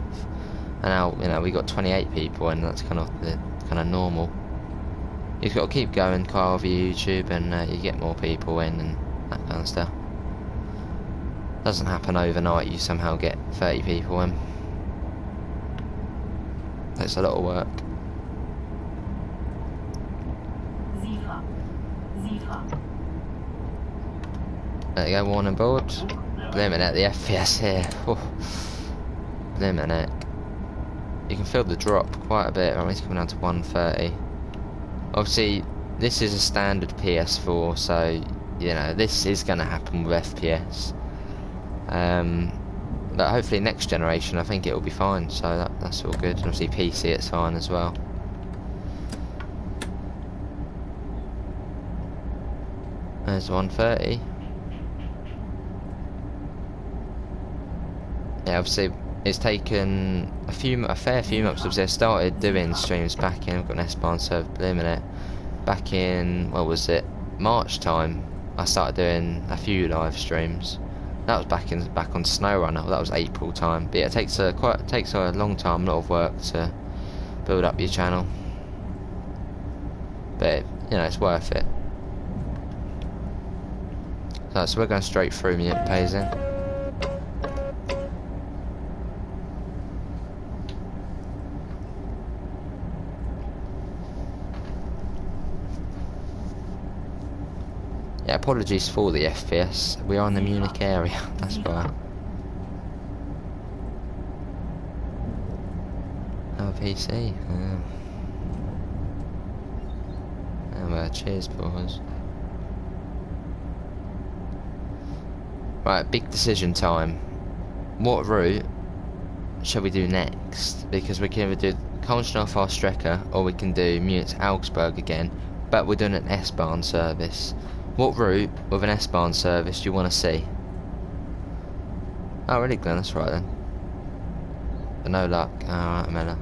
And now, you know, we got 28 people in. That's kind of normal. You've got to keep going, Carl, with your YouTube, and you get more people in and that kind of stuff. Doesn't happen overnight. You somehow get 30 people in. That's a lot of work. There you go, warning board. Blimmin' at the FPS here. Blimmin' heck. You can feel the drop quite a bit. It's coming down to 130. Obviously, this is a standard PS4, so you know this is going to happen with FPS. But hopefully next generation, I think it will be fine. So that's all good. Obviously PC, it's fine as well. There's 130. Yeah, obviously it's taken a fair few months. Obviously I started doing streams back in. I've got an S-Bahn server limit. Back in, what was it, March time. I started doing a few live streams. That was back on SnowRunner. That was April time. But yeah, it takes a long time, a lot of work to build up your channel. But you know, it's worth it. So we're going straight through Munich Payson. Yeah, apologies for the FPS. We are in the Munich area, that's why. Oh, PC. Cheers, boys. Right, big decision time. What route shall we do next? Because we can either do Köln Schnellfahrstrecke or we can do Munich Augsburg again, but we're doing an S-Bahn service. What route with an S-Bahn service do you want to see? Oh, really, Glenn? That's right then. But no luck. Alright, Mela.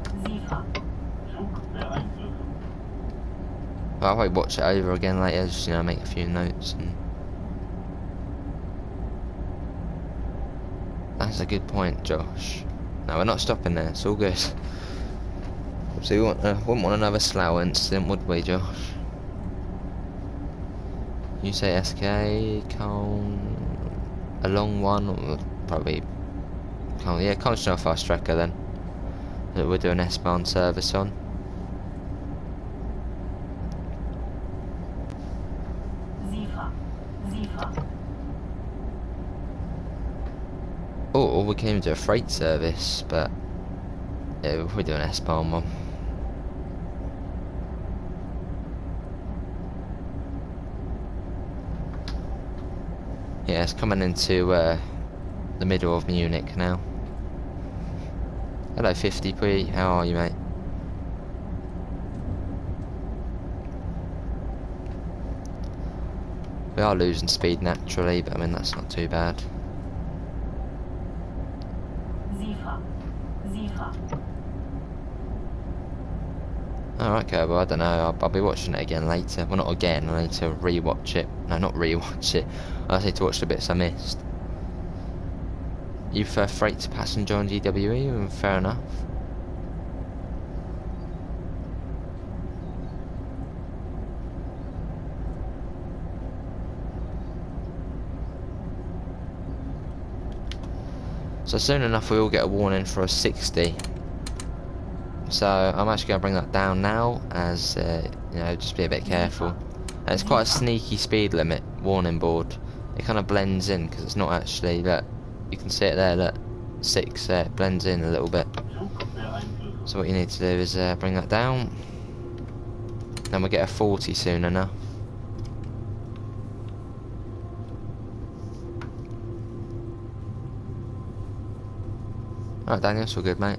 I'll probably watch it over again later, just, you know, make a few notes. And that's a good point, Josh. No, we're not stopping there. It's all good. So we wouldn't want another slough incident, would we, Josh? You say SK, Köln, a long one, or probably Köln, yeah, Köln Schnellfahrstrecke then, that we're doing S-Bahn service on. we can even do a freight service, but yeah, we'll probably do an S-Bahn one. Yeah, it's coming into the middle of Munich now. Hello 50p, how are you, mate? We are losing speed naturally, but I mean that's not too bad. Alright, okay, well I don't know, I'll be watching it again later. Well, not again, I need to re-watch it. No, not re-watch it. I need to watch the bits I missed. You prefer freight to passenger on GWE? Fair enough. So soon enough we will get a warning for a 60. So I'm actually going to bring that down now, as you know, just be a bit careful. And it's quite a sneaky speed limit warning board. It kind of blends in because it's not actually, look, you can see it there, look, 6 there, it blends in a little bit. So what you need to do is bring that down. Then we'll get a 40 soon enough. Alright Daniel, it's all good, mate.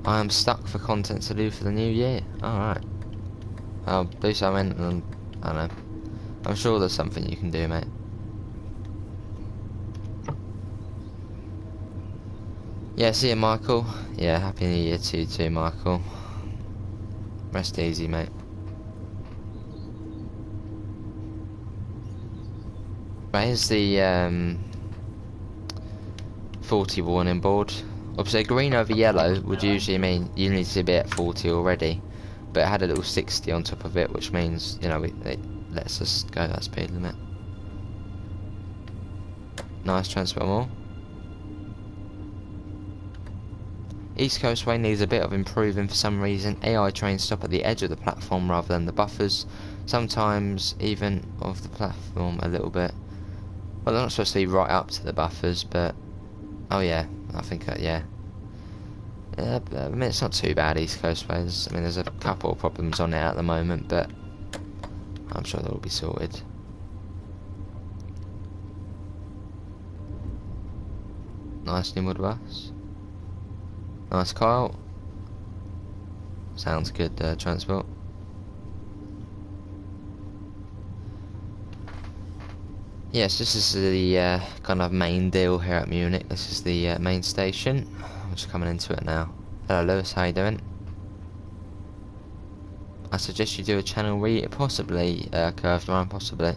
I am stuck for content to do for the new year. Alright. I'll do something and I don't know. I'm sure there's something you can do, mate. Yeah, see you, Michael. Yeah, happy new year to you too, Michael. Rest easy, mate. Right, here's the 40 warning board. Obviously green over yellow would usually mean you need to be at 40 already, but it had a little 60 on top of it, which means, you know, it lets us go that speed limit. Nice, transfer more. East Coast Way needs a bit of improving for some reason. AI trains stop at the edge of the platform rather than the buffers, sometimes even off the platform a little bit. Well, they're not supposed to be right up to the buffers, but oh yeah, I think yeah. I mean, it's not too bad, East Coast Ways. I mean, there's a couple of problems on it at the moment, but I'm sure they'll be sorted. Nice new mud bus. Nice, Kyle. Sounds good, transport. Yes, this is the kind of main deal here at Munich. This is the main station. I'm just coming into it now. Hello Lewis, how you doing? I suggest you do a channel possibly curved around, possibly.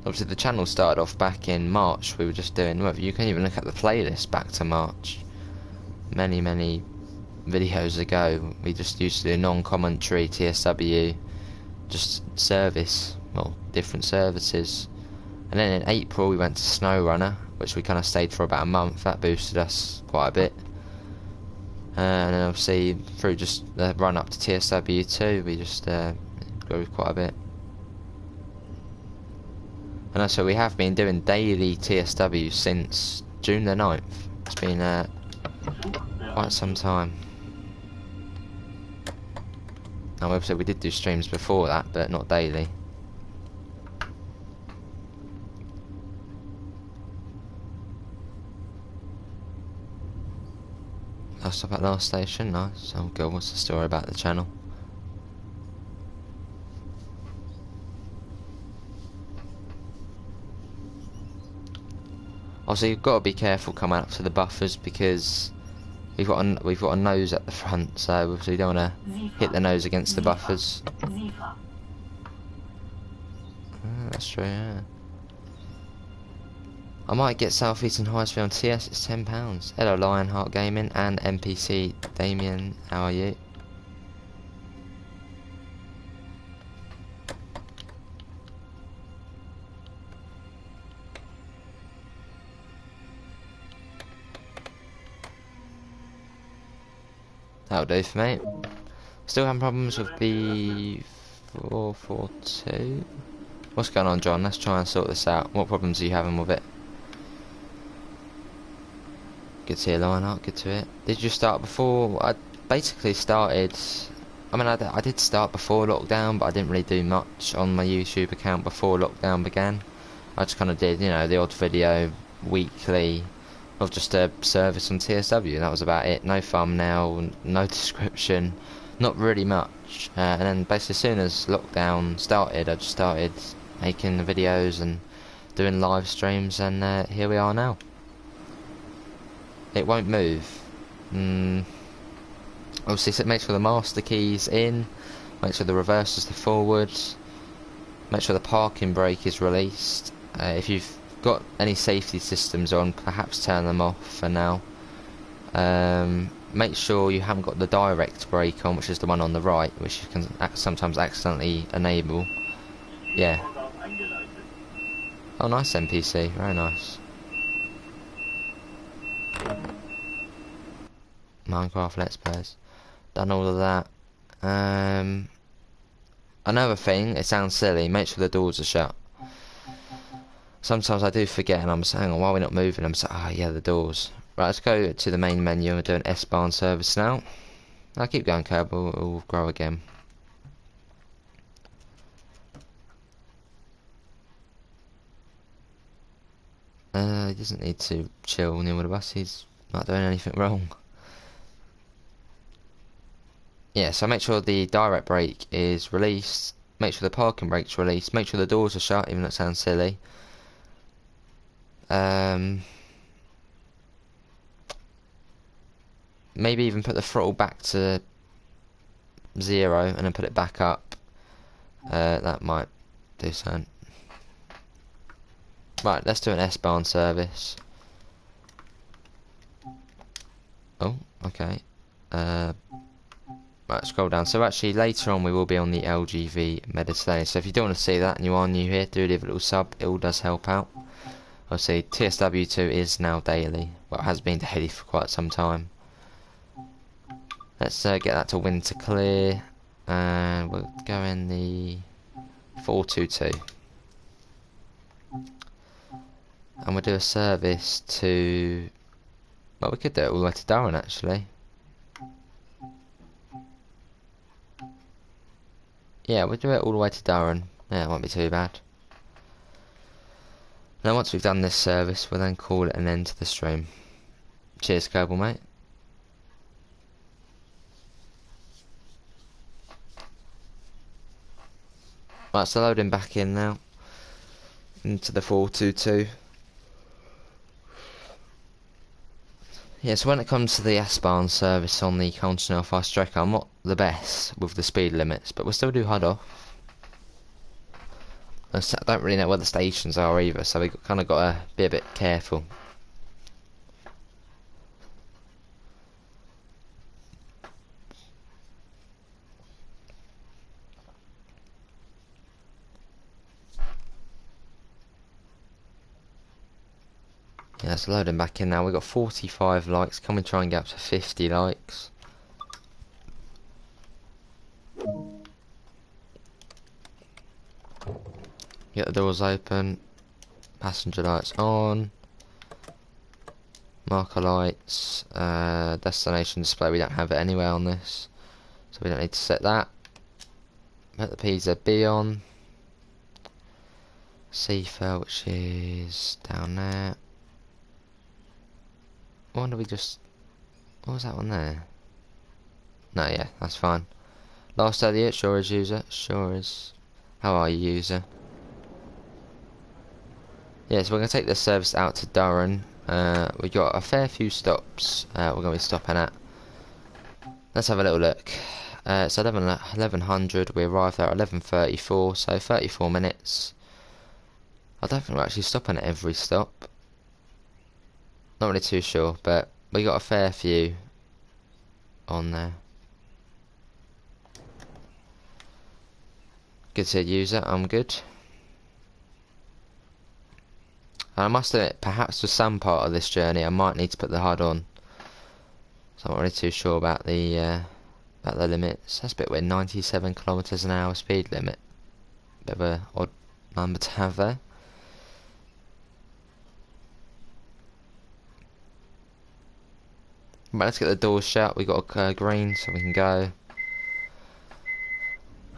Obviously the channel started off back in March. We were just doing, well, you can even look at the playlist back to March. Many videos ago, we just used to do non-commentary, TSW, just service, well, different services. And then in April we went to SnowRunner, which we kind of stayed for about a month. That boosted us quite a bit. And then obviously through just the run up to TSW2, we just grew quite a bit. And also we have been doing daily TSW since June the 9th. It's been quite some time. And obviously we did do streams before that, but not daily. I'll stop at last station, nice. Oh god, what's the story about the channel? Also, you've got to be careful coming up to the buffers because we've got a nose at the front, so obviously you don't want to hit the nose against the buffers. That's true, yeah. I might get South Eastern High Speed on TS, it's £10. Hello Lionheart Gaming and NPC Damien, how are you? That'll do for me. Still having problems with the 442. What's going on, John? Let's try and sort this out. What problems are you having with it? Good to hear, Lionheart. Good to hear. Did you start before? I basically started. I mean, I did start before lockdown, but I didn't really do much on my YouTube account before lockdown began. I just kind of did, you know, the odd video weekly of just a service on TSW, and that was about it. No thumbnail, no description, not really much. And then basically as soon as lockdown started, I just started making the videos and doing live streams, and here we are now. It won't move. Obviously, make sure the master key's in, make sure the reverse is to forward, make sure the parking brake is released. If you've got any safety systems on, perhaps turn them off for now. Make sure you haven't got the direct brake on, which is the one on the right, which you can sometimes accidentally enable. Yeah. Oh, nice NPC, very nice. Minecraft Let's Plays. Done all of that. Another thing, it sounds silly, make sure the doors are shut. Sometimes I do forget and I'm saying, oh, why are we not moving? I'm saying, oh yeah, the doors. Right, let's go to the main menu and do an S-Bahn service now. I'll keep going, Curb, we'll grow again. He doesn't need to chill near the bus, he's not doing anything wrong. Yeah, so make sure the direct brake is released, make sure the parking brake's released, make sure the doors are shut, even though it sounds silly. Maybe even put the throttle back to 0 and then put it back up. That might do something. Right, let's do an S-Bahn service. Oh, okay. Right, scroll down. So actually later on we will be on the LGV Mediterranean. So if you don't want to see that and you are new here, do leave a little sub. It all does help out. Obviously TSW2 is now daily. Well, it has been daily for quite some time. Let's get that to winter clear. And we'll go in the 422. And we'll do a service to... Well, we could do it all the way to Durham actually. Yeah, we'll do it all the way to Durham. Yeah, it won't be too bad. Now once we've done this service, we'll then call it an end to the stream. Cheers, Kerbal, mate. Right, so loading back in now. Into the 422. Yeah, so when it comes to the S-Bahn service on the Schnellfahrstrecke, I'm not the best with the speed limits, but we'll still do HUD off. I don't really know where the stations are either, so we've kind of got to be a bit careful. Yeah, it's loading back in now. We've got 45 likes. Can we try and get up to 50 likes? Get the doors open. Passenger lights on. Marker lights. Destination display. We don't have it anywhere on this, so we don't need to set that. Put the PZB on. Seafell, which is down there. I wonder we just... What was that one there? No, yeah, that's fine. Last Elliot, sure is user. Sure is. How are you, user? Yeah, so we're going to take this service out to Durham. We've got a fair few stops we're going to be stopping at. Let's have a little look. It's 1100. We arrived there at 11:34, so 34 minutes. I don't think we're actually stopping at every stop. Not really too sure, but we got a fair few on there. Good to user, I'm good. And I must admit, perhaps for some part of this journey I might need to put the HUD on. So I'm not really too sure about the about the limits. That's a bit weird. 97 kilometers an hour speed limit. Bit of a odd number to have there. Right, let's get the doors shut. We got a green, so we can go.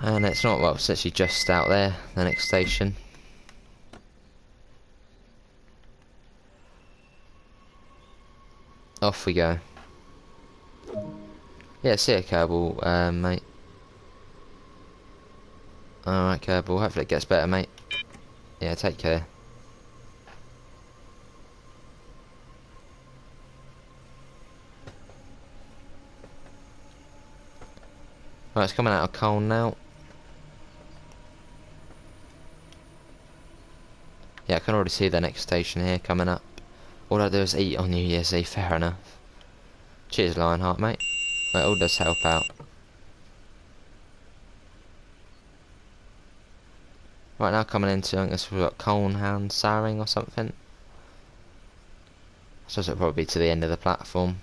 And it's not, well, it's actually just out there, the next station. Off we go. Yeah, see ya, Kerbal, mate. Alright, Kerbal, hopefully it gets better, mate. Yeah, take care. Right, it's coming out of Köln now. Yeah, I can already see the next station here coming up. All I do is eat on New Year's Eve, fair enough. Cheers, Lionheart, mate. It all does help out. Right, now coming into, I guess we've got Köln Saring or something. I suppose it'll probably be to the end of the platform.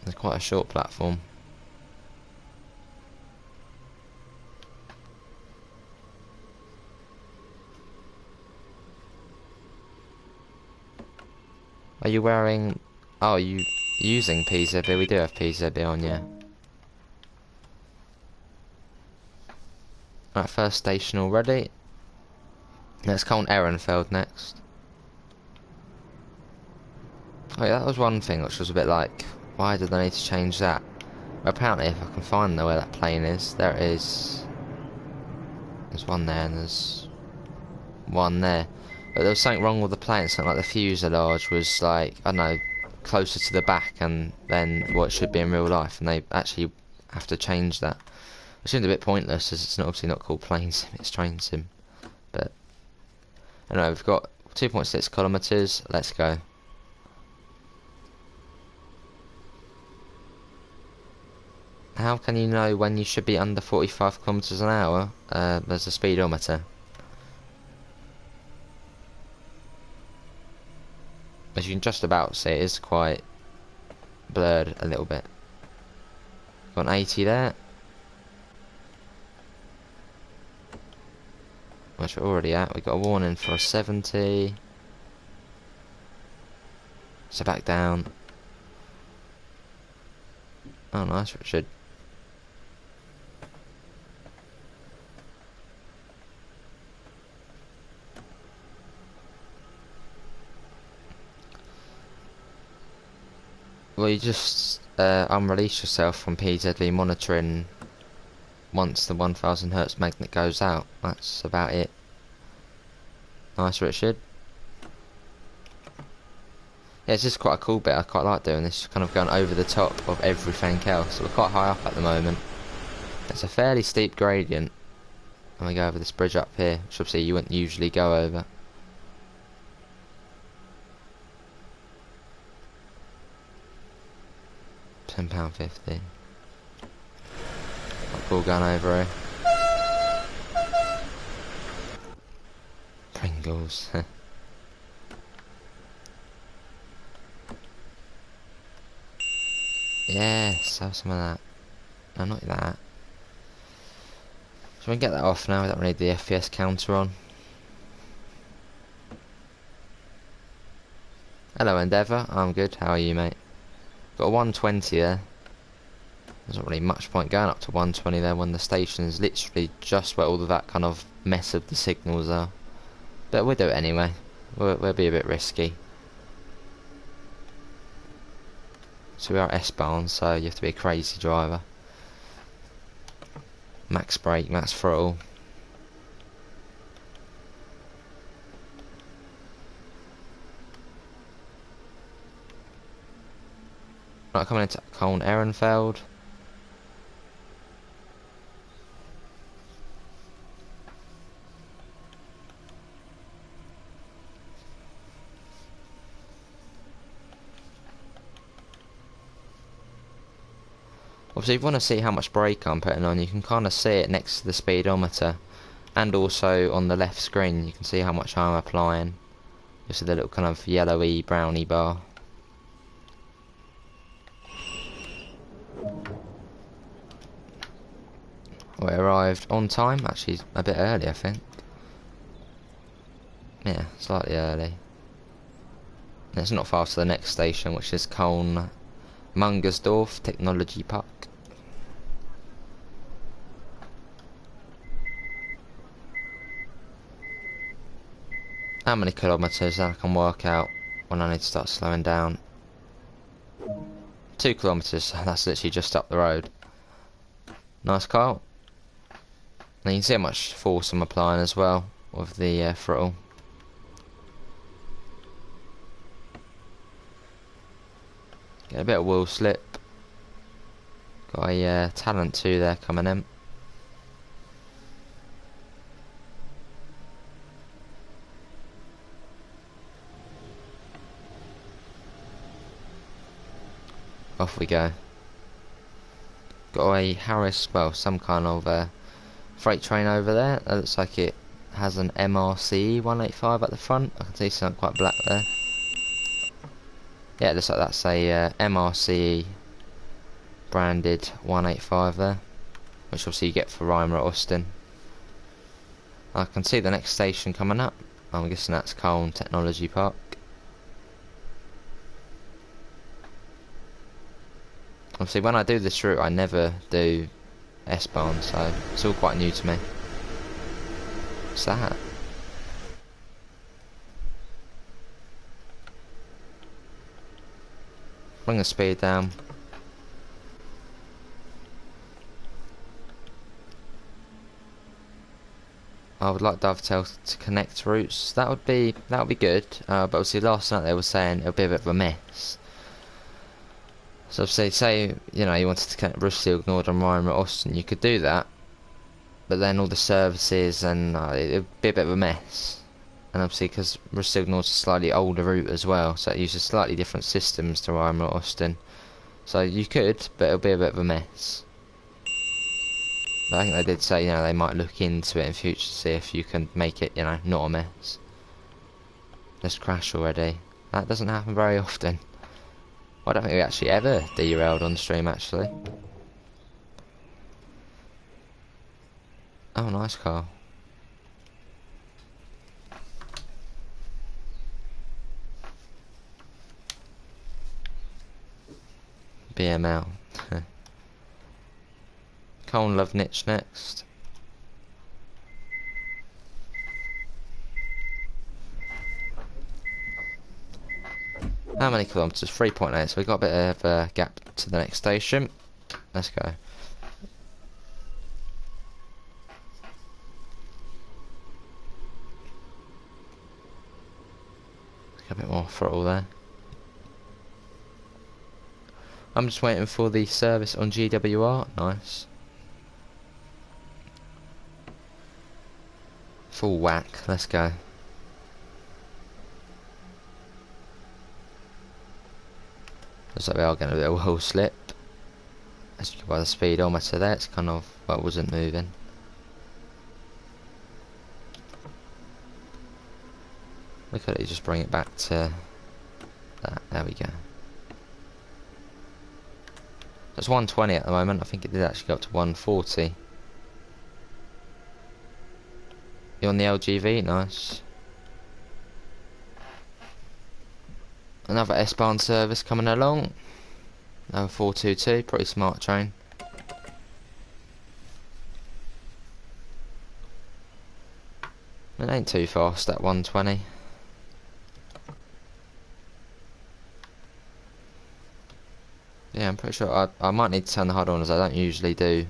It's quite a short platform. Are you wearing... Oh, are you using PZB? We do have PZB on, yeah. Right, first station already. Let's Köln Ehrenfeld next. Oh yeah, that was one thing which was a bit like, why did they need to change that? Well, apparently if I can find where that plane is, there is... There's one there and there's one there. But there was something wrong with the plane, something like the fuselage was like, I don't know, closer to the back and then what it should be in real life, and they actually have to change that. It seemed a bit pointless as it's obviously not called plane sim, it's train sim. But anyway, we've got 2.6 kilometers, let's go. How can you know when you should be under 45 kilometers an hour? There's a speedometer. As you can just about see, it is quite blurred a little bit. Got an 80 there. Which we're already at. We got a warning for a 70. So back down. Oh, nice, Richard. Well, you just unrelease yourself from PZB monitoring once the 1000 Hz magnet goes out. That's about it. Nice, Richard. Yeah, it's just quite a cool bit. I quite like doing this, kind of going over the top of everything else. So we're quite high up at the moment. It's a fairly steep gradient. And we go over this bridge up here, which obviously you wouldn't usually go over. £10.50. Quite cool going over here. Pringles. Yes, have some of that. No, not that. So we can get that off now. We don't need the FPS counter on. Hello, Endeavour. I'm good. How are you, mate? Got a 120 there. There's not really much point going up to 120 there when the station is literally just where all of that kind of mess of the signals are. But we'll do it anyway. We'll be a bit risky. So we are S-bound, so you have to be a crazy driver. Max brake, max throttle. Right, coming into Köln Ehrenfeld. Obviously, if you want to see how much brake I'm putting on, you can kind of see it next to the speedometer, and also on the left screen you can see how much I'm applying. Just a little kind of yellowy browny bar. We arrived on time, actually a bit early I think. Yeah, slightly early. And it's not far to the next station, which is Köln Mungersdorf Technology Park. How many kilometres I can work out when I need to start slowing down. 2 kilometres, that's literally just up the road. Nice car. And you can see how much force I'm applying as well with the throttle. Get a bit of wheel slip. Got a Talent 2 there coming in. Off we go. Got a Harris, well, some kind of freight train over there. That looks like it has an MRC 185 at the front. I can see something quite black there. Yeah, it looks like that's a MRC branded 185 there, which obviously you get for Reimer at Austin. I can see the next station coming up. I'm guessing that's Köln Technology Park. Obviously when I do this route I never do S-Bahn, so it's all quite new to me. What's that? Bring the speed down. I would like Dovetail to connect routes. That would be good. But obviously last night they were saying it would be a bit of a mess. So obviously, say you know you wanted to connect Rustig, Nord and Reimer at Austin, you could do that. But then all the services and it would be a bit of a mess. And obviously because Rustig Nord's a slightly older route as well, so it uses slightly different systems to Reimer at Austin. So you could, but it'll be a bit of a mess. But I think they did say, you know, they might look into it in future to see if you can make it, you know, not a mess. Just crash already. That doesn't happen very often. Well, I don't think we actually ever derailed on stream, actually. Oh, nice car. BML. Köln Lovnitz next. How many kilometres? 3.8, so we've got a bit of a gap to the next station. Let's go. A bit more throttle there. I'm just waiting for the service on GWR. Nice. Full whack. Let's go. Looks like we are going to do a wheel slip. As you can by the speedometer there, it's kind of, well, it wasn't moving. Look at it, just bring it back to that. There we go. It's 120 at the moment. I think it did actually go up to 140. You on the LGV? Nice. Another S-Bahn service coming along. Another 422, pretty smart train. It ain't too fast, that 120. Yeah, I'm pretty sure I might need to turn the HUD on as I don't usually do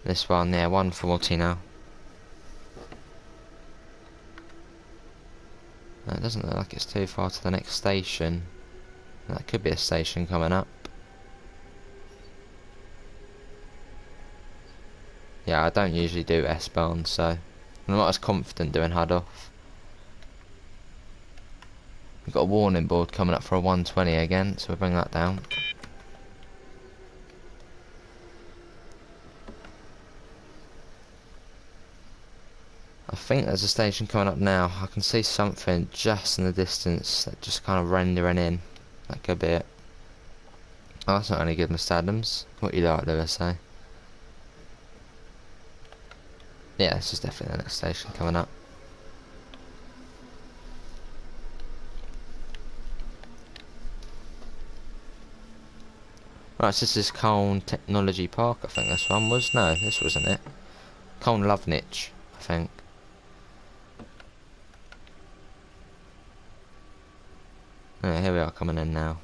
this one. Yeah, 140 now. It doesn't look like it's too far to the next station. That could be a station coming up. Yeah, I don't usually do S-Bahn, so I'm not as confident doing HUD off. We've got a warning board coming up for a 120 again, so we'll bring that down. I think there's a station coming up now. I can see something just in the distance that just kind of rendering in. That could be it. Oh, that's not any good, Mr. Adams. What you like, Lewis, say? Yeah, this is definitely the next station coming up. Right, so this is Köln Technology Park, I think this one was. No, this wasn't it. Köln Lovenich, I think. Yeah, here we are coming in now.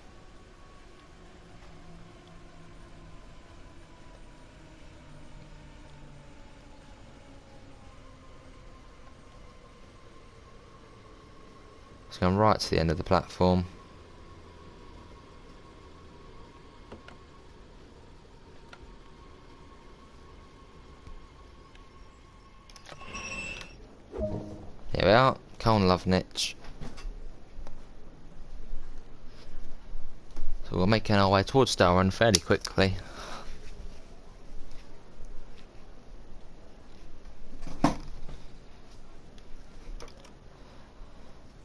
It's going right to the end of the platform. Here we are, Köln Lovenich. So we're making our way towards SnowRunner fairly quickly.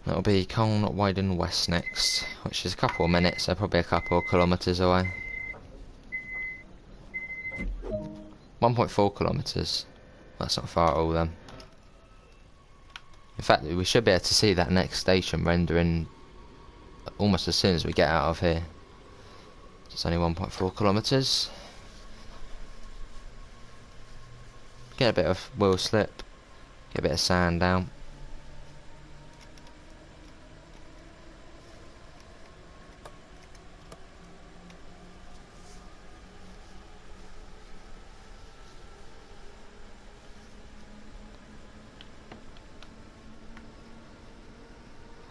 That'll be Köln Weiden West next, which is a couple of minutes, so probably a couple of kilometres away. 1.4 kilometres. That's not far at all then. In fact, we should be able to see that next station rendering almost as soon as we get out of here. It's only 1.4 kilometres. Get a bit of wheel slip, get a bit of sand down.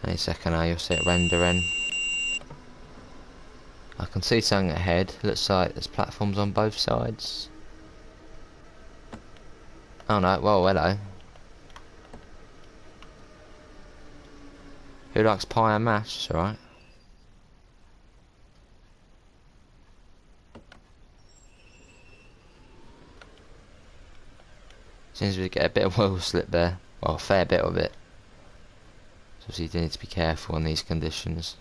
Any second now you'll see it rendering. I can see something ahead. Looks like there's platforms on both sides. Oh no, well hello. Who likes pie and mash? It's alright. Seems we get a bit of wheel slip there. Well, a fair bit of it. So obviously you do need to be careful in these conditions.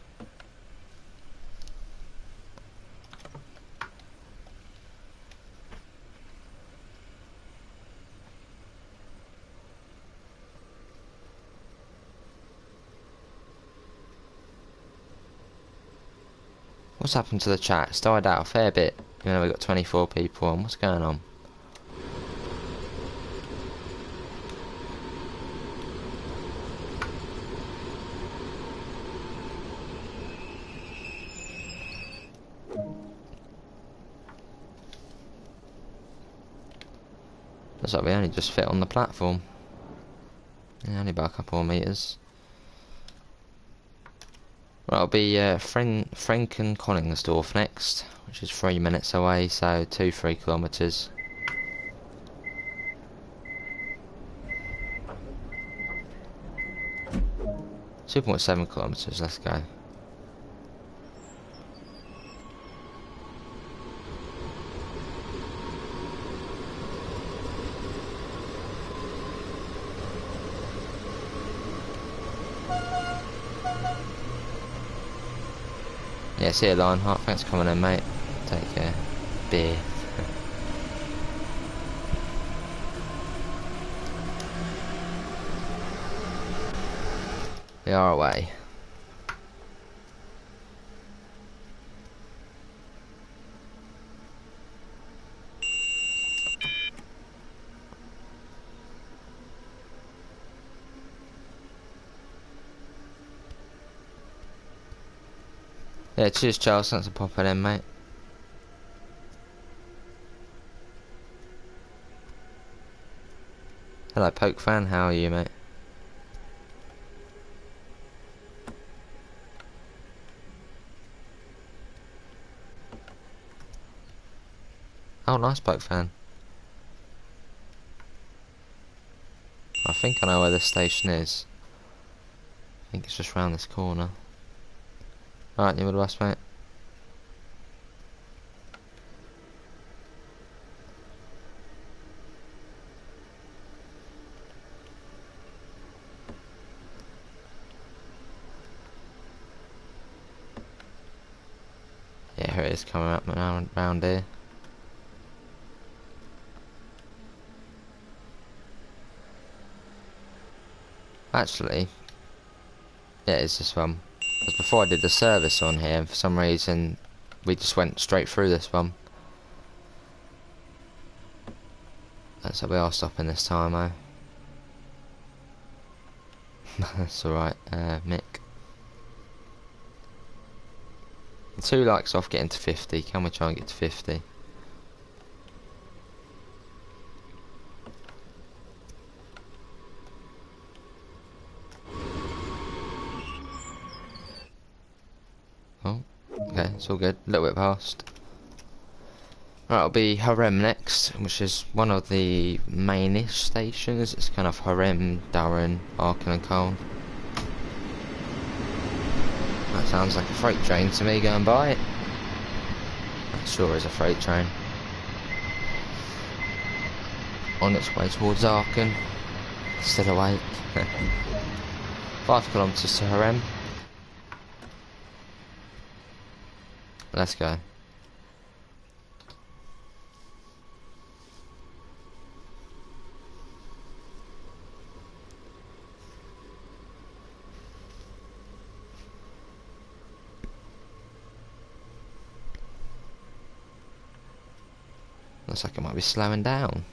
What's happened to the chat? It's died out a fair bit. You know, we've got 24 people on. What's going on? Looks like we only just fit on the platform. Yeah, only by a couple of metres. Well, it'll be Franken-Koningsdorf next, which is 3 minutes away, so 3 kilometres. 2.7 kilometres, let's go. Yeah, see you, Lionheart. Thanks for coming in, mate. Take care. Beer. We are away. Yeah, cheers, Charles. Thanks for popping in, mate. Hello, Poke fan. How are you, mate? Oh, nice, Poke fan. I think I know where this station is. I think it's just round this corner. Alright, you with us, mate? areas coming up around here. Actually, yeah, it's this one. Because before I did the service on here, and for some reason we just went straight through this one. And so we are stopping this time, though. That's alright, Mick. 2 likes off getting to 50. Can we try and get to 50? Oh, okay, it's all good. A little bit past. Right, it'll be Harem next, which is one of the mainish stations. It's kind of Harem, Durham, Aachen and Köln. That sounds like a freight train to me going by. That sure is a freight train. On its way towards Aachen. Still awake. 5 kilometres to Harem. Let's go. Looks like it might be slowing down.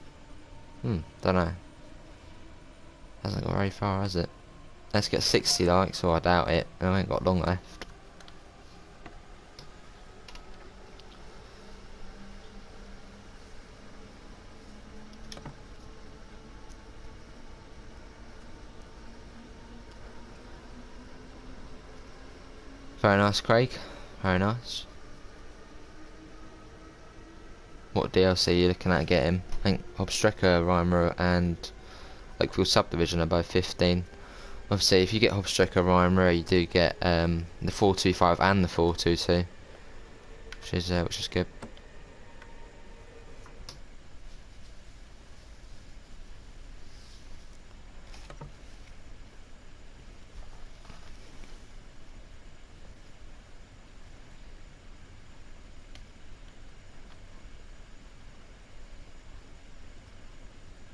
Don't know. Hasn't got very far, has it? Let's get 60 likes, or I doubt it. I ain't got long left. Very nice, Craig. Very nice. What DLC are you looking at getting? I think Hauptstrecke, Rheinruhr and Oakfield Subdivision are both 15. Obviously, if you get Hauptstrecke, Rheinruhr, you do get the 425 and the 422, which is good.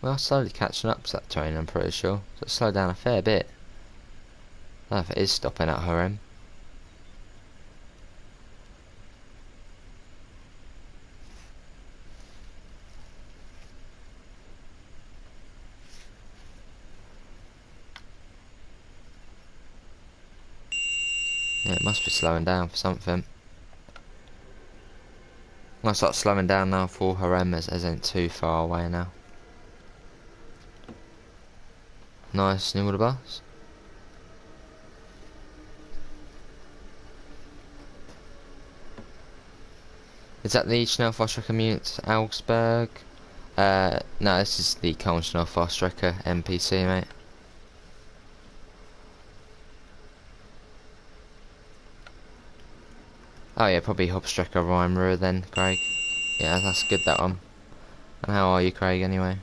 Well, slowly catching up to that train, I'm pretty sure. So it slowed down a fair bit. I don't know if it is stopping at Harem. Yeah, it must be slowing down for something. I'm gonna start slowing down now for Harem as it ain't too far away now. Nice, new order bus. Is that the Schnellfahrstrecke Munich Augsburg? No, this is the Köln Schnellfahrstrecke NPC, mate. Oh yeah, probably Hauptstrecke Rheinruhr then, Craig. Yeah, that's good, that one. And how are you, Craig, anyway?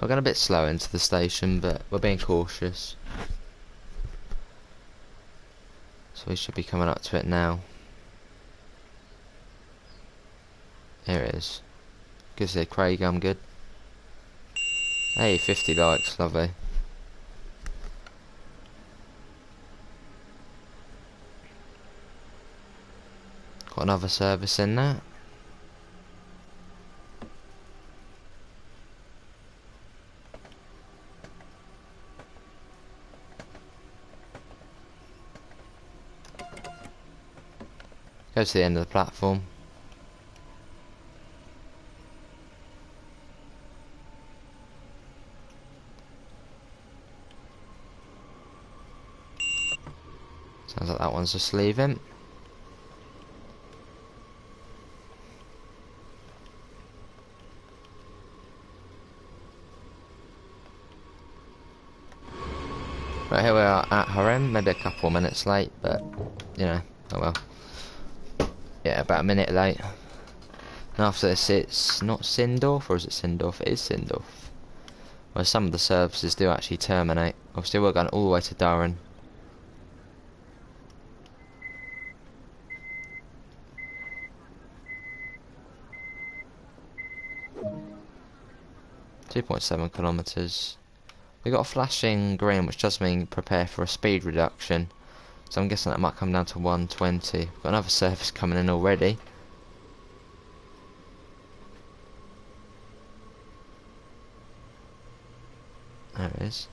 We're going a bit slow into the station, but we're being cautious. So we should be coming up to it now. Here it is. Good to see Craig, I'm good. Hey, 50 likes, lovely. Got another service in there. Go to the end of the platform. Sounds like that one's just leaving. Right, here we are at Harem, maybe a couple of minutes late, but you know, oh well. Yeah, about a minute late. And after this it's not Sindorf, or is it Sindorf? It is Sindorf. Well, some of the services do actually terminate. Obviously we're going all the way to Durham. .7 kilometres. We got a flashing green, which does mean prepare for a speed reduction. So I'm guessing that might come down to 120. We've got another service coming in already. There it is.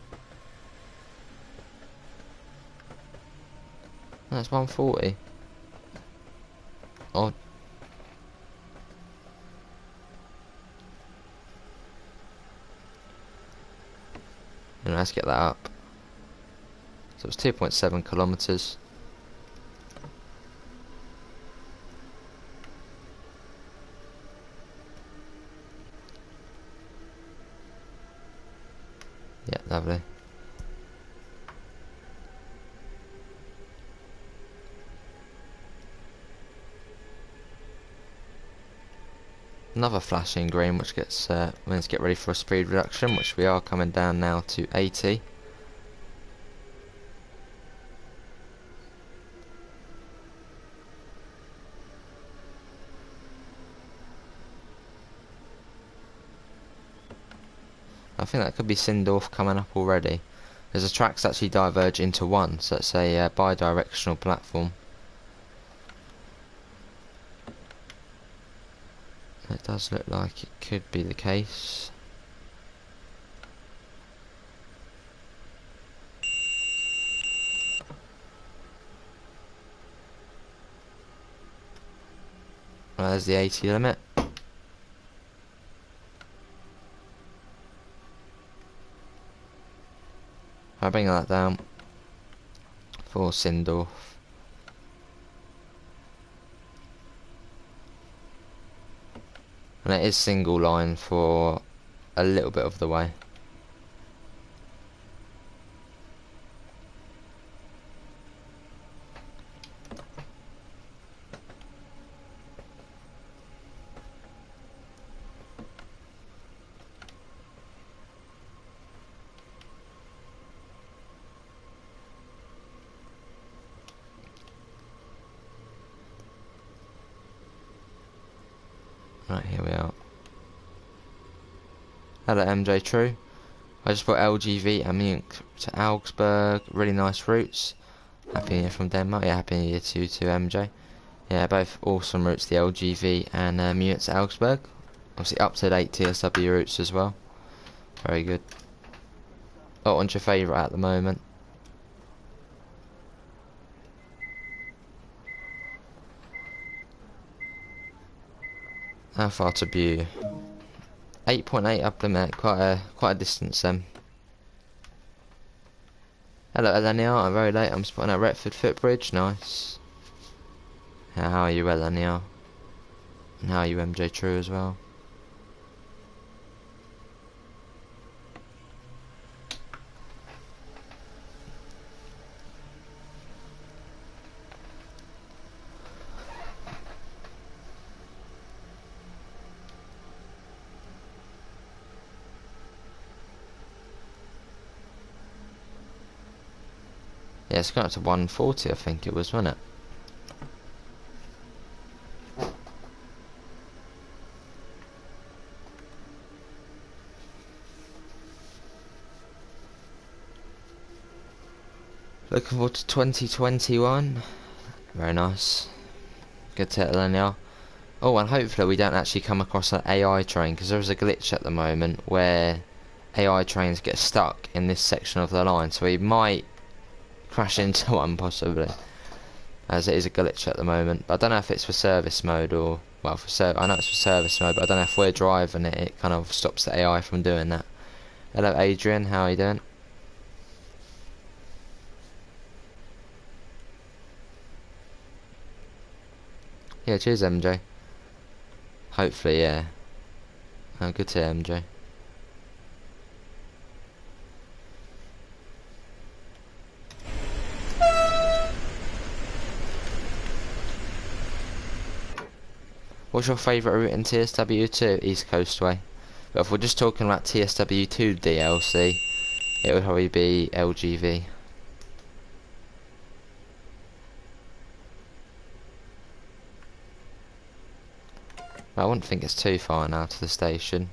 That's 140. Odd. And let's get that up. So it's 2.7 kilometres. Yeah, lovely. Another flashing green, which gets means to get ready for a speed reduction, which we are coming down now to 80. I think that could be Sindorf coming up already. There's a tracks actually diverge into one, so it's a bi-directional platform. It does look like it could be the case. Well, there's the 80 limit. I'll bring that down for Sindorf. And it is single line for a little bit of the way. Right, here we are. Hello MJ True. I just bought LGV and Munich to Augsburg. Really nice routes. Happy New Year from Denmark. Yeah, Happy New Year to you too, MJ. Yeah, both awesome routes, the LGV and Munich to Augsburg. Obviously up to date TSW routes as well. Very good. What one's your favourite at the moment? How far to Bew? 8.8 up the limit, quite a distance then. Hello Elenia, I'm very late, I'm spotting at Retford Footbridge, nice. Yeah, how are you Elenia? And how are you MJ True as well? Yeah, it's gone up to 140 I think it was, wasn't it? Looking forward to 2021. Very nice. Good to Elenia. Oh, and hopefully we don't actually come across an AI train, because there is a glitch at the moment where AI trains get stuck in this section of the line, so we might crash into one possibly, as it is a glitch at the moment. But I don't know if it's for service mode or, well, I know it's for service mode, but I don't know if we're driving it, it kind of stops the AI from doing that. Hello Adrian, how are you doing? Yeah, cheers MJ. Hopefully, yeah. Oh, good to hear MJ. What's your favourite route in TSW2? East Coast Way. But if we're just talking about TSW2 DLC, it would probably be LGV. I wouldn't think it's too far now to the station.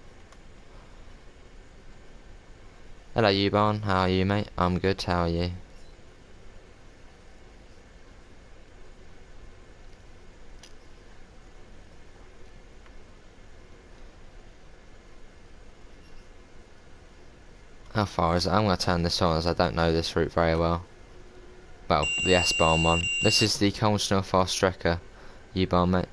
Hello U-Barn, how are you mate? I'm good, how are you? How far is it? I'm going to turn this on as I don't know this route very well. Well, the S-Bahn one. This is the Köln Schnellfahrstrecke. U-Bahn mate.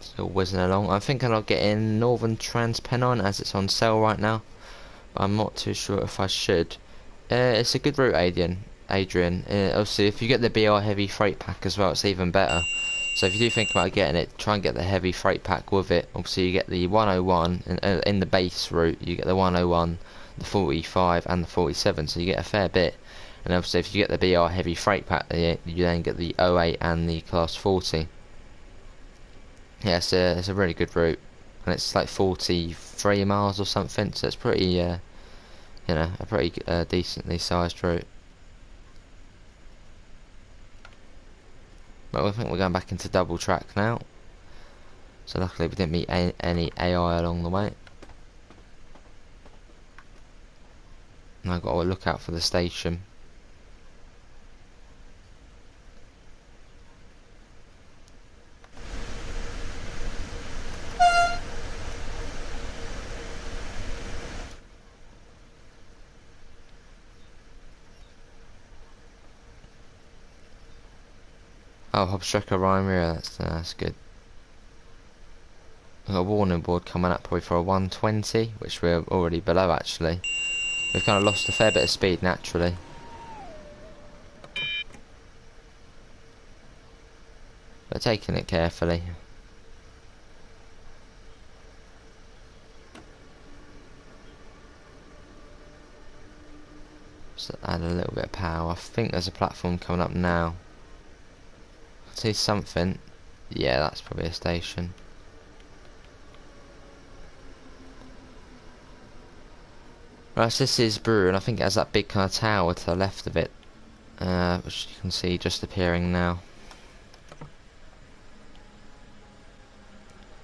Still whizzing along. I'm thinking I'll get in Northern Transpennine as it's on sale right now. But I'm not too sure if I should. It's a good route, Adrian. Obviously, if you get the BR heavy freight pack as well, it's even better. So if you do think about getting it, try and get the heavy freight pack with it. Obviously, you get the 101 in the base route. You get the 101, the 45, and the 47. So you get a fair bit. And obviously, if you get the BR heavy freight pack, you then get the 08 and the class 40. Yeah, it's a really good route, and it's like 43 miles or something, so it's pretty, you know, a pretty decently sized route. But I think we're going back into double track now. So luckily we didn't meet any AI along the way. And I've got to look out for the station. Oh, Hobstrecker Rhyme Rear, that's good. I've got a warning board coming up probably for a 120, which we're already below actually. We've kind of lost a fair bit of speed naturally. But taking it carefully. So add a little bit of power. I think there's a platform coming up now. I see something. Yeah, that's probably a station. Right, so this is Brewer, and I think it has that big kind of tower to the left of it, which you can see just appearing now.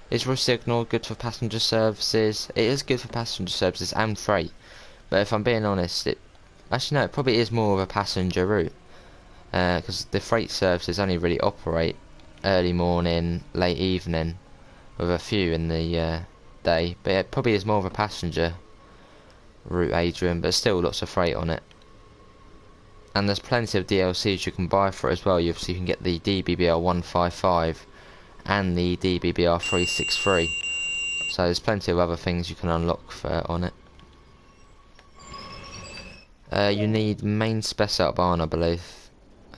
Is Rush Signal good for passenger services? It is good for passenger services and freight, but if I'm being honest, actually no, it probably is more of a passenger route. Because the freight services only really operate early morning, late evening, with a few in the day. But it probably is more of a passenger route, Adrian, but still lots of freight on it. And there's plenty of DLCs you can buy for it as well. You obviously can get the DBBR 155 and the DBBR 363. So there's plenty of other things you can unlock on it. You need main spec Autobahn, I believe.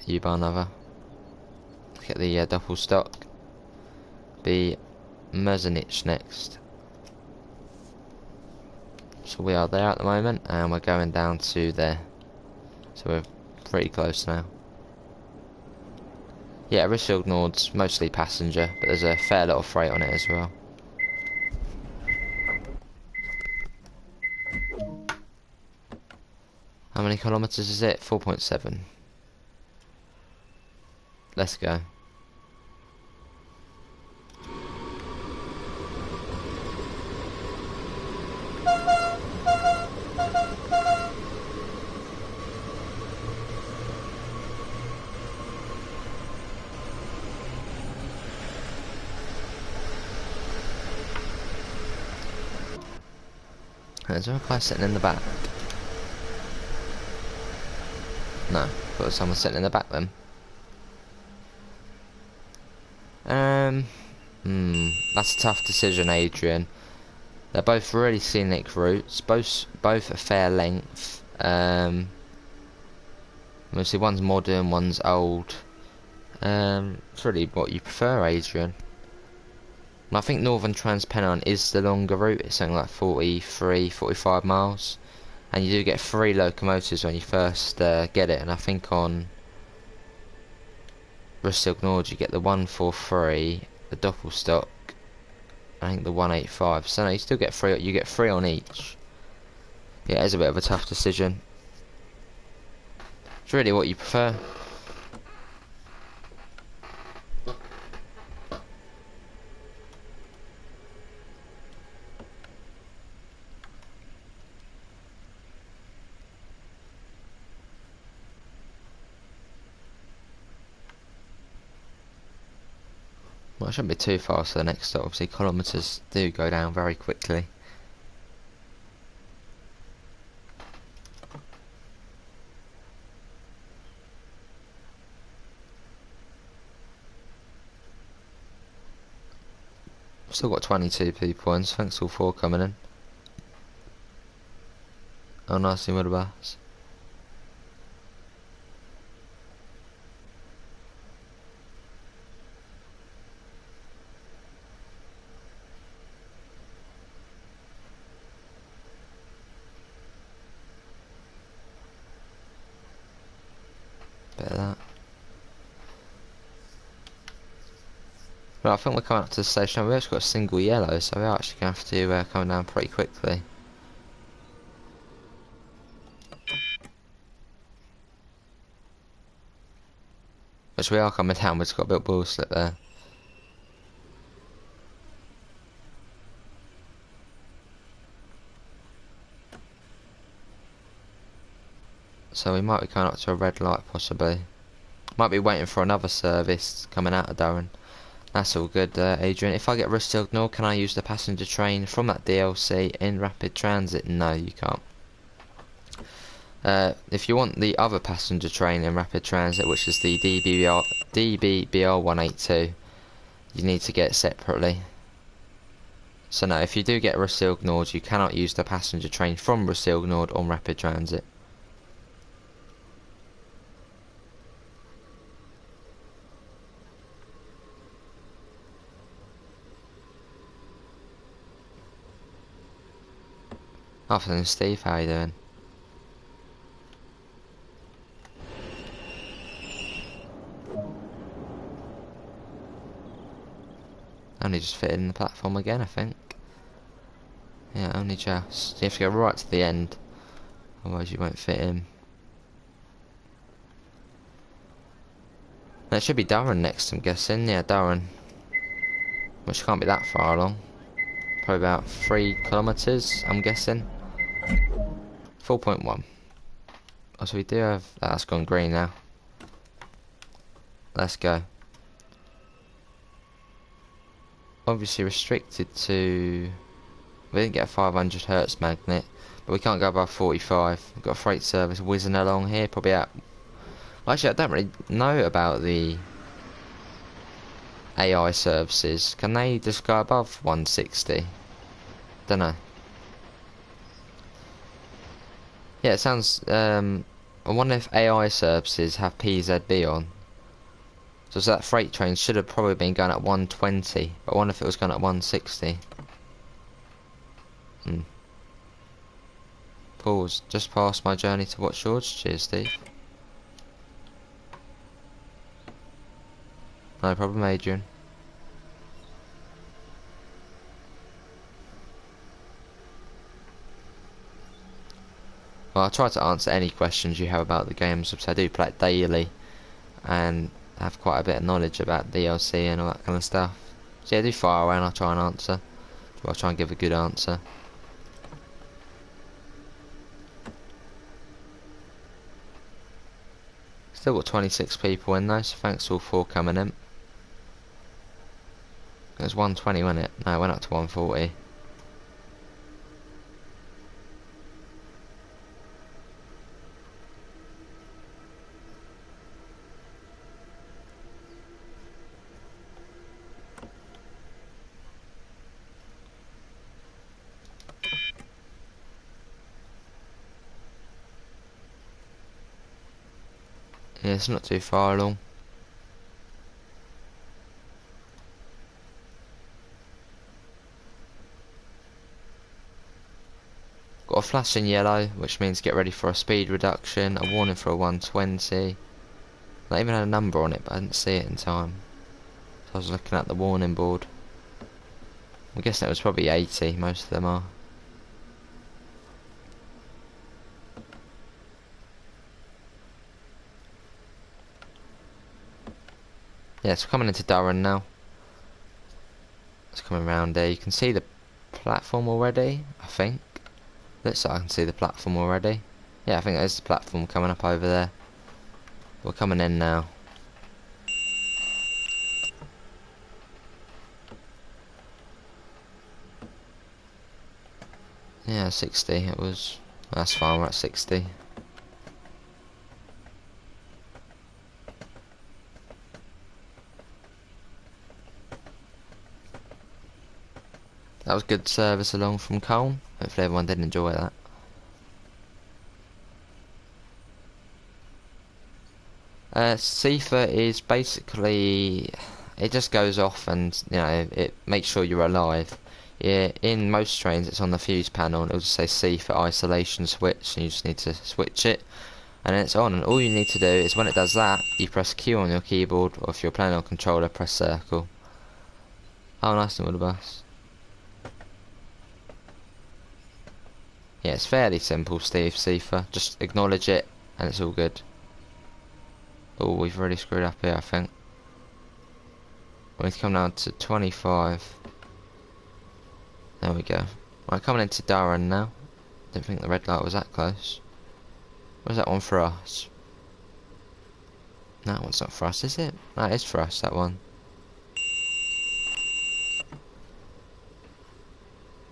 U-Bahn other. Get the double stock. Be Merzenich next. So we are there at the moment, and we're going down to there. So we're pretty close now. Yeah, Richfield Nord's mostly passenger, but there's a fair lot of freight on it as well. How many kilometres is it? 4.7. Let's go. Is there a guy sitting in the back? No, thought was someone sitting in the back then. That's a tough decision, Adrian. They're both really scenic routes, both a fair length. Obviously one's modern, one's old. It's really what you prefer, Adrian. And I think Northern Transpennine is the longer route. It's something like 43, 45 miles. And you do get 3 locomotives when you first get it. And I think on Rustig Nord you get the 143, the Doppelstock, I think the 185. So no, you still get 3. You get 3 on each. Yeah, it's a bit of a tough decision. It's really what you prefer. Well, it shouldn't be too fast for the next stop. Obviously, kilometres do go down very quickly. Still got 22 people in, so thanks all for coming in. Oh, nice with the bus. Bit of that. Right, I think we're coming up to the station. We've actually got a single yellow, so we're actually going to have to come down pretty quickly. Which we are coming down, we've just got a bit of bull slip there. So we might be coming up to a red light possibly. Might be waiting for another service coming out of Durham. That's all good, Adrian. If I get Rustig Nord, can I use the passenger train from that DLC in rapid transit? No, you can't. If you want the other passenger train in rapid transit, which is the DBBR 182, you need to get it separately. So no, if you do get Rustig Nord, you cannot use the passenger train from Rustig Nord on rapid transit. Afternoon, Steve. How you doing? Only just fitted in the platform again, I think. Yeah, only just. You have to go right to the end, otherwise you won't fit in. There should be Durham next, I'm guessing. Yeah, Durham. Which can't be that far along. Probably about 3 kilometres, I'm guessing. 4.1. Oh, so we do have... That's gone green now. Let's go. Obviously restricted to... We didn't get a 500 Hertz magnet, but we can't go above 45. We've got a freight service whizzing along here, probably at... Actually, I don't really know about the AI services. Can they just go above 160? Don't know. Yeah, it sounds... I wonder if AI services have PZB on. So that freight train should have probably been going at 120, but I wonder if it was going at 160. Pause. Just past my journey to watch yours. Cheers, Steve. No problem, Adrian. Well, I'll try to answer any questions you have about the games, because I do play it daily, and have quite a bit of knowledge about DLC and all that kind of stuff. So yeah, do fire away and I'll try and answer. I'll try and give a good answer. Still got 26 people in though, so thanks all for coming in. It was 120, wasn't it? No, it went up to 140. Yeah, it's not too far along. flashing yellow, which means get ready for a speed reduction, a warning for a 120. Not even had a number on it, but I didn't see it in time. So I was looking at the warning board. I'm guessing it was probably 80, most of them are. Yeah, it's coming into Durham now. It's coming around there. You can see the platform already, I think. Looks like I can see the platform already. Yeah, I think there's the platform coming up over there. We're coming in now. Yeah, 60 it was. That's fine, we're at 60. That was good service along from Köln. Hopefully everyone did enjoy that. Cifa is basically, it just goes off and, you know, it makes sure you're alive. Yeah, in most trains it's on the fuse panel and it'll just say C for isolation switch, and you just need to switch it and then it's on, and all you need to do is when it does that you press Q on your keyboard, or if you're playing on controller press circle. Oh, nice one with the bus. Yeah, it's fairly simple, Steve Cifa. Just acknowledge it and it's all good. Oh, we've really screwed up here, I think. We need to come down to 25. There we go. Right, coming into Durham now. Didn't think the red light was that close. Where's that one for us? That one's not for us, is it? That is for us, that one.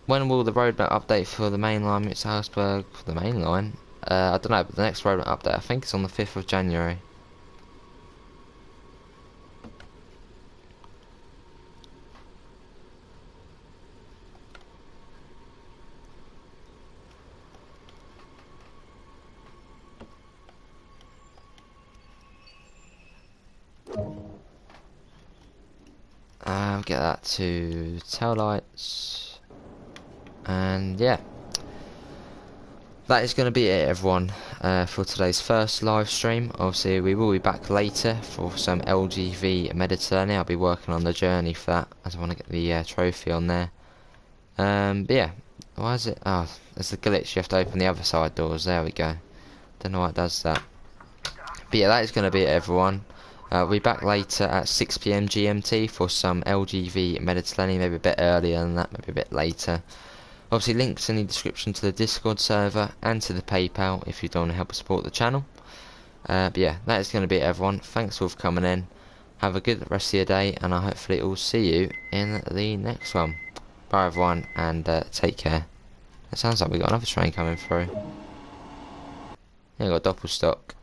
When will the roadmap update for the main line reach Augsburg? For the main line? I don't know, but the next roadmap update, I think it's on the 5th of January. I'll get that to tail lights, and yeah, that is going to be it, everyone, for today's first live stream. Obviously we will be back later for some LGV Mediterranean. I'll be working on the journey for that, as I want to get the trophy on there. But yeah, why is it? Oh, there's the glitch, you have to open the other side doors. There we go. Don't know why it does that. But yeah, that is going to be it, everyone. We'll be back later at 6 PM GMT for some LGV Mediterranean, maybe a bit earlier than that, maybe a bit later. Obviously links in the description to the Discord server and to the PayPal if you don't want to help support the channel. But yeah, that is going to be it, everyone. Thanks all for coming in. Have a good rest of your day, and I hopefully will see you in the next one. Bye everyone, and take care. It sounds like we got another train coming through. Yeah, we got Doppelstock.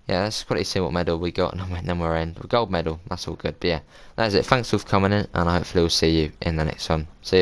Yeah, let's quickly see what medal we got, and then we're in. Gold medal, that's all good. But yeah, that's it. Thanks all for coming in, and I hopefully will see you in the next one. See you.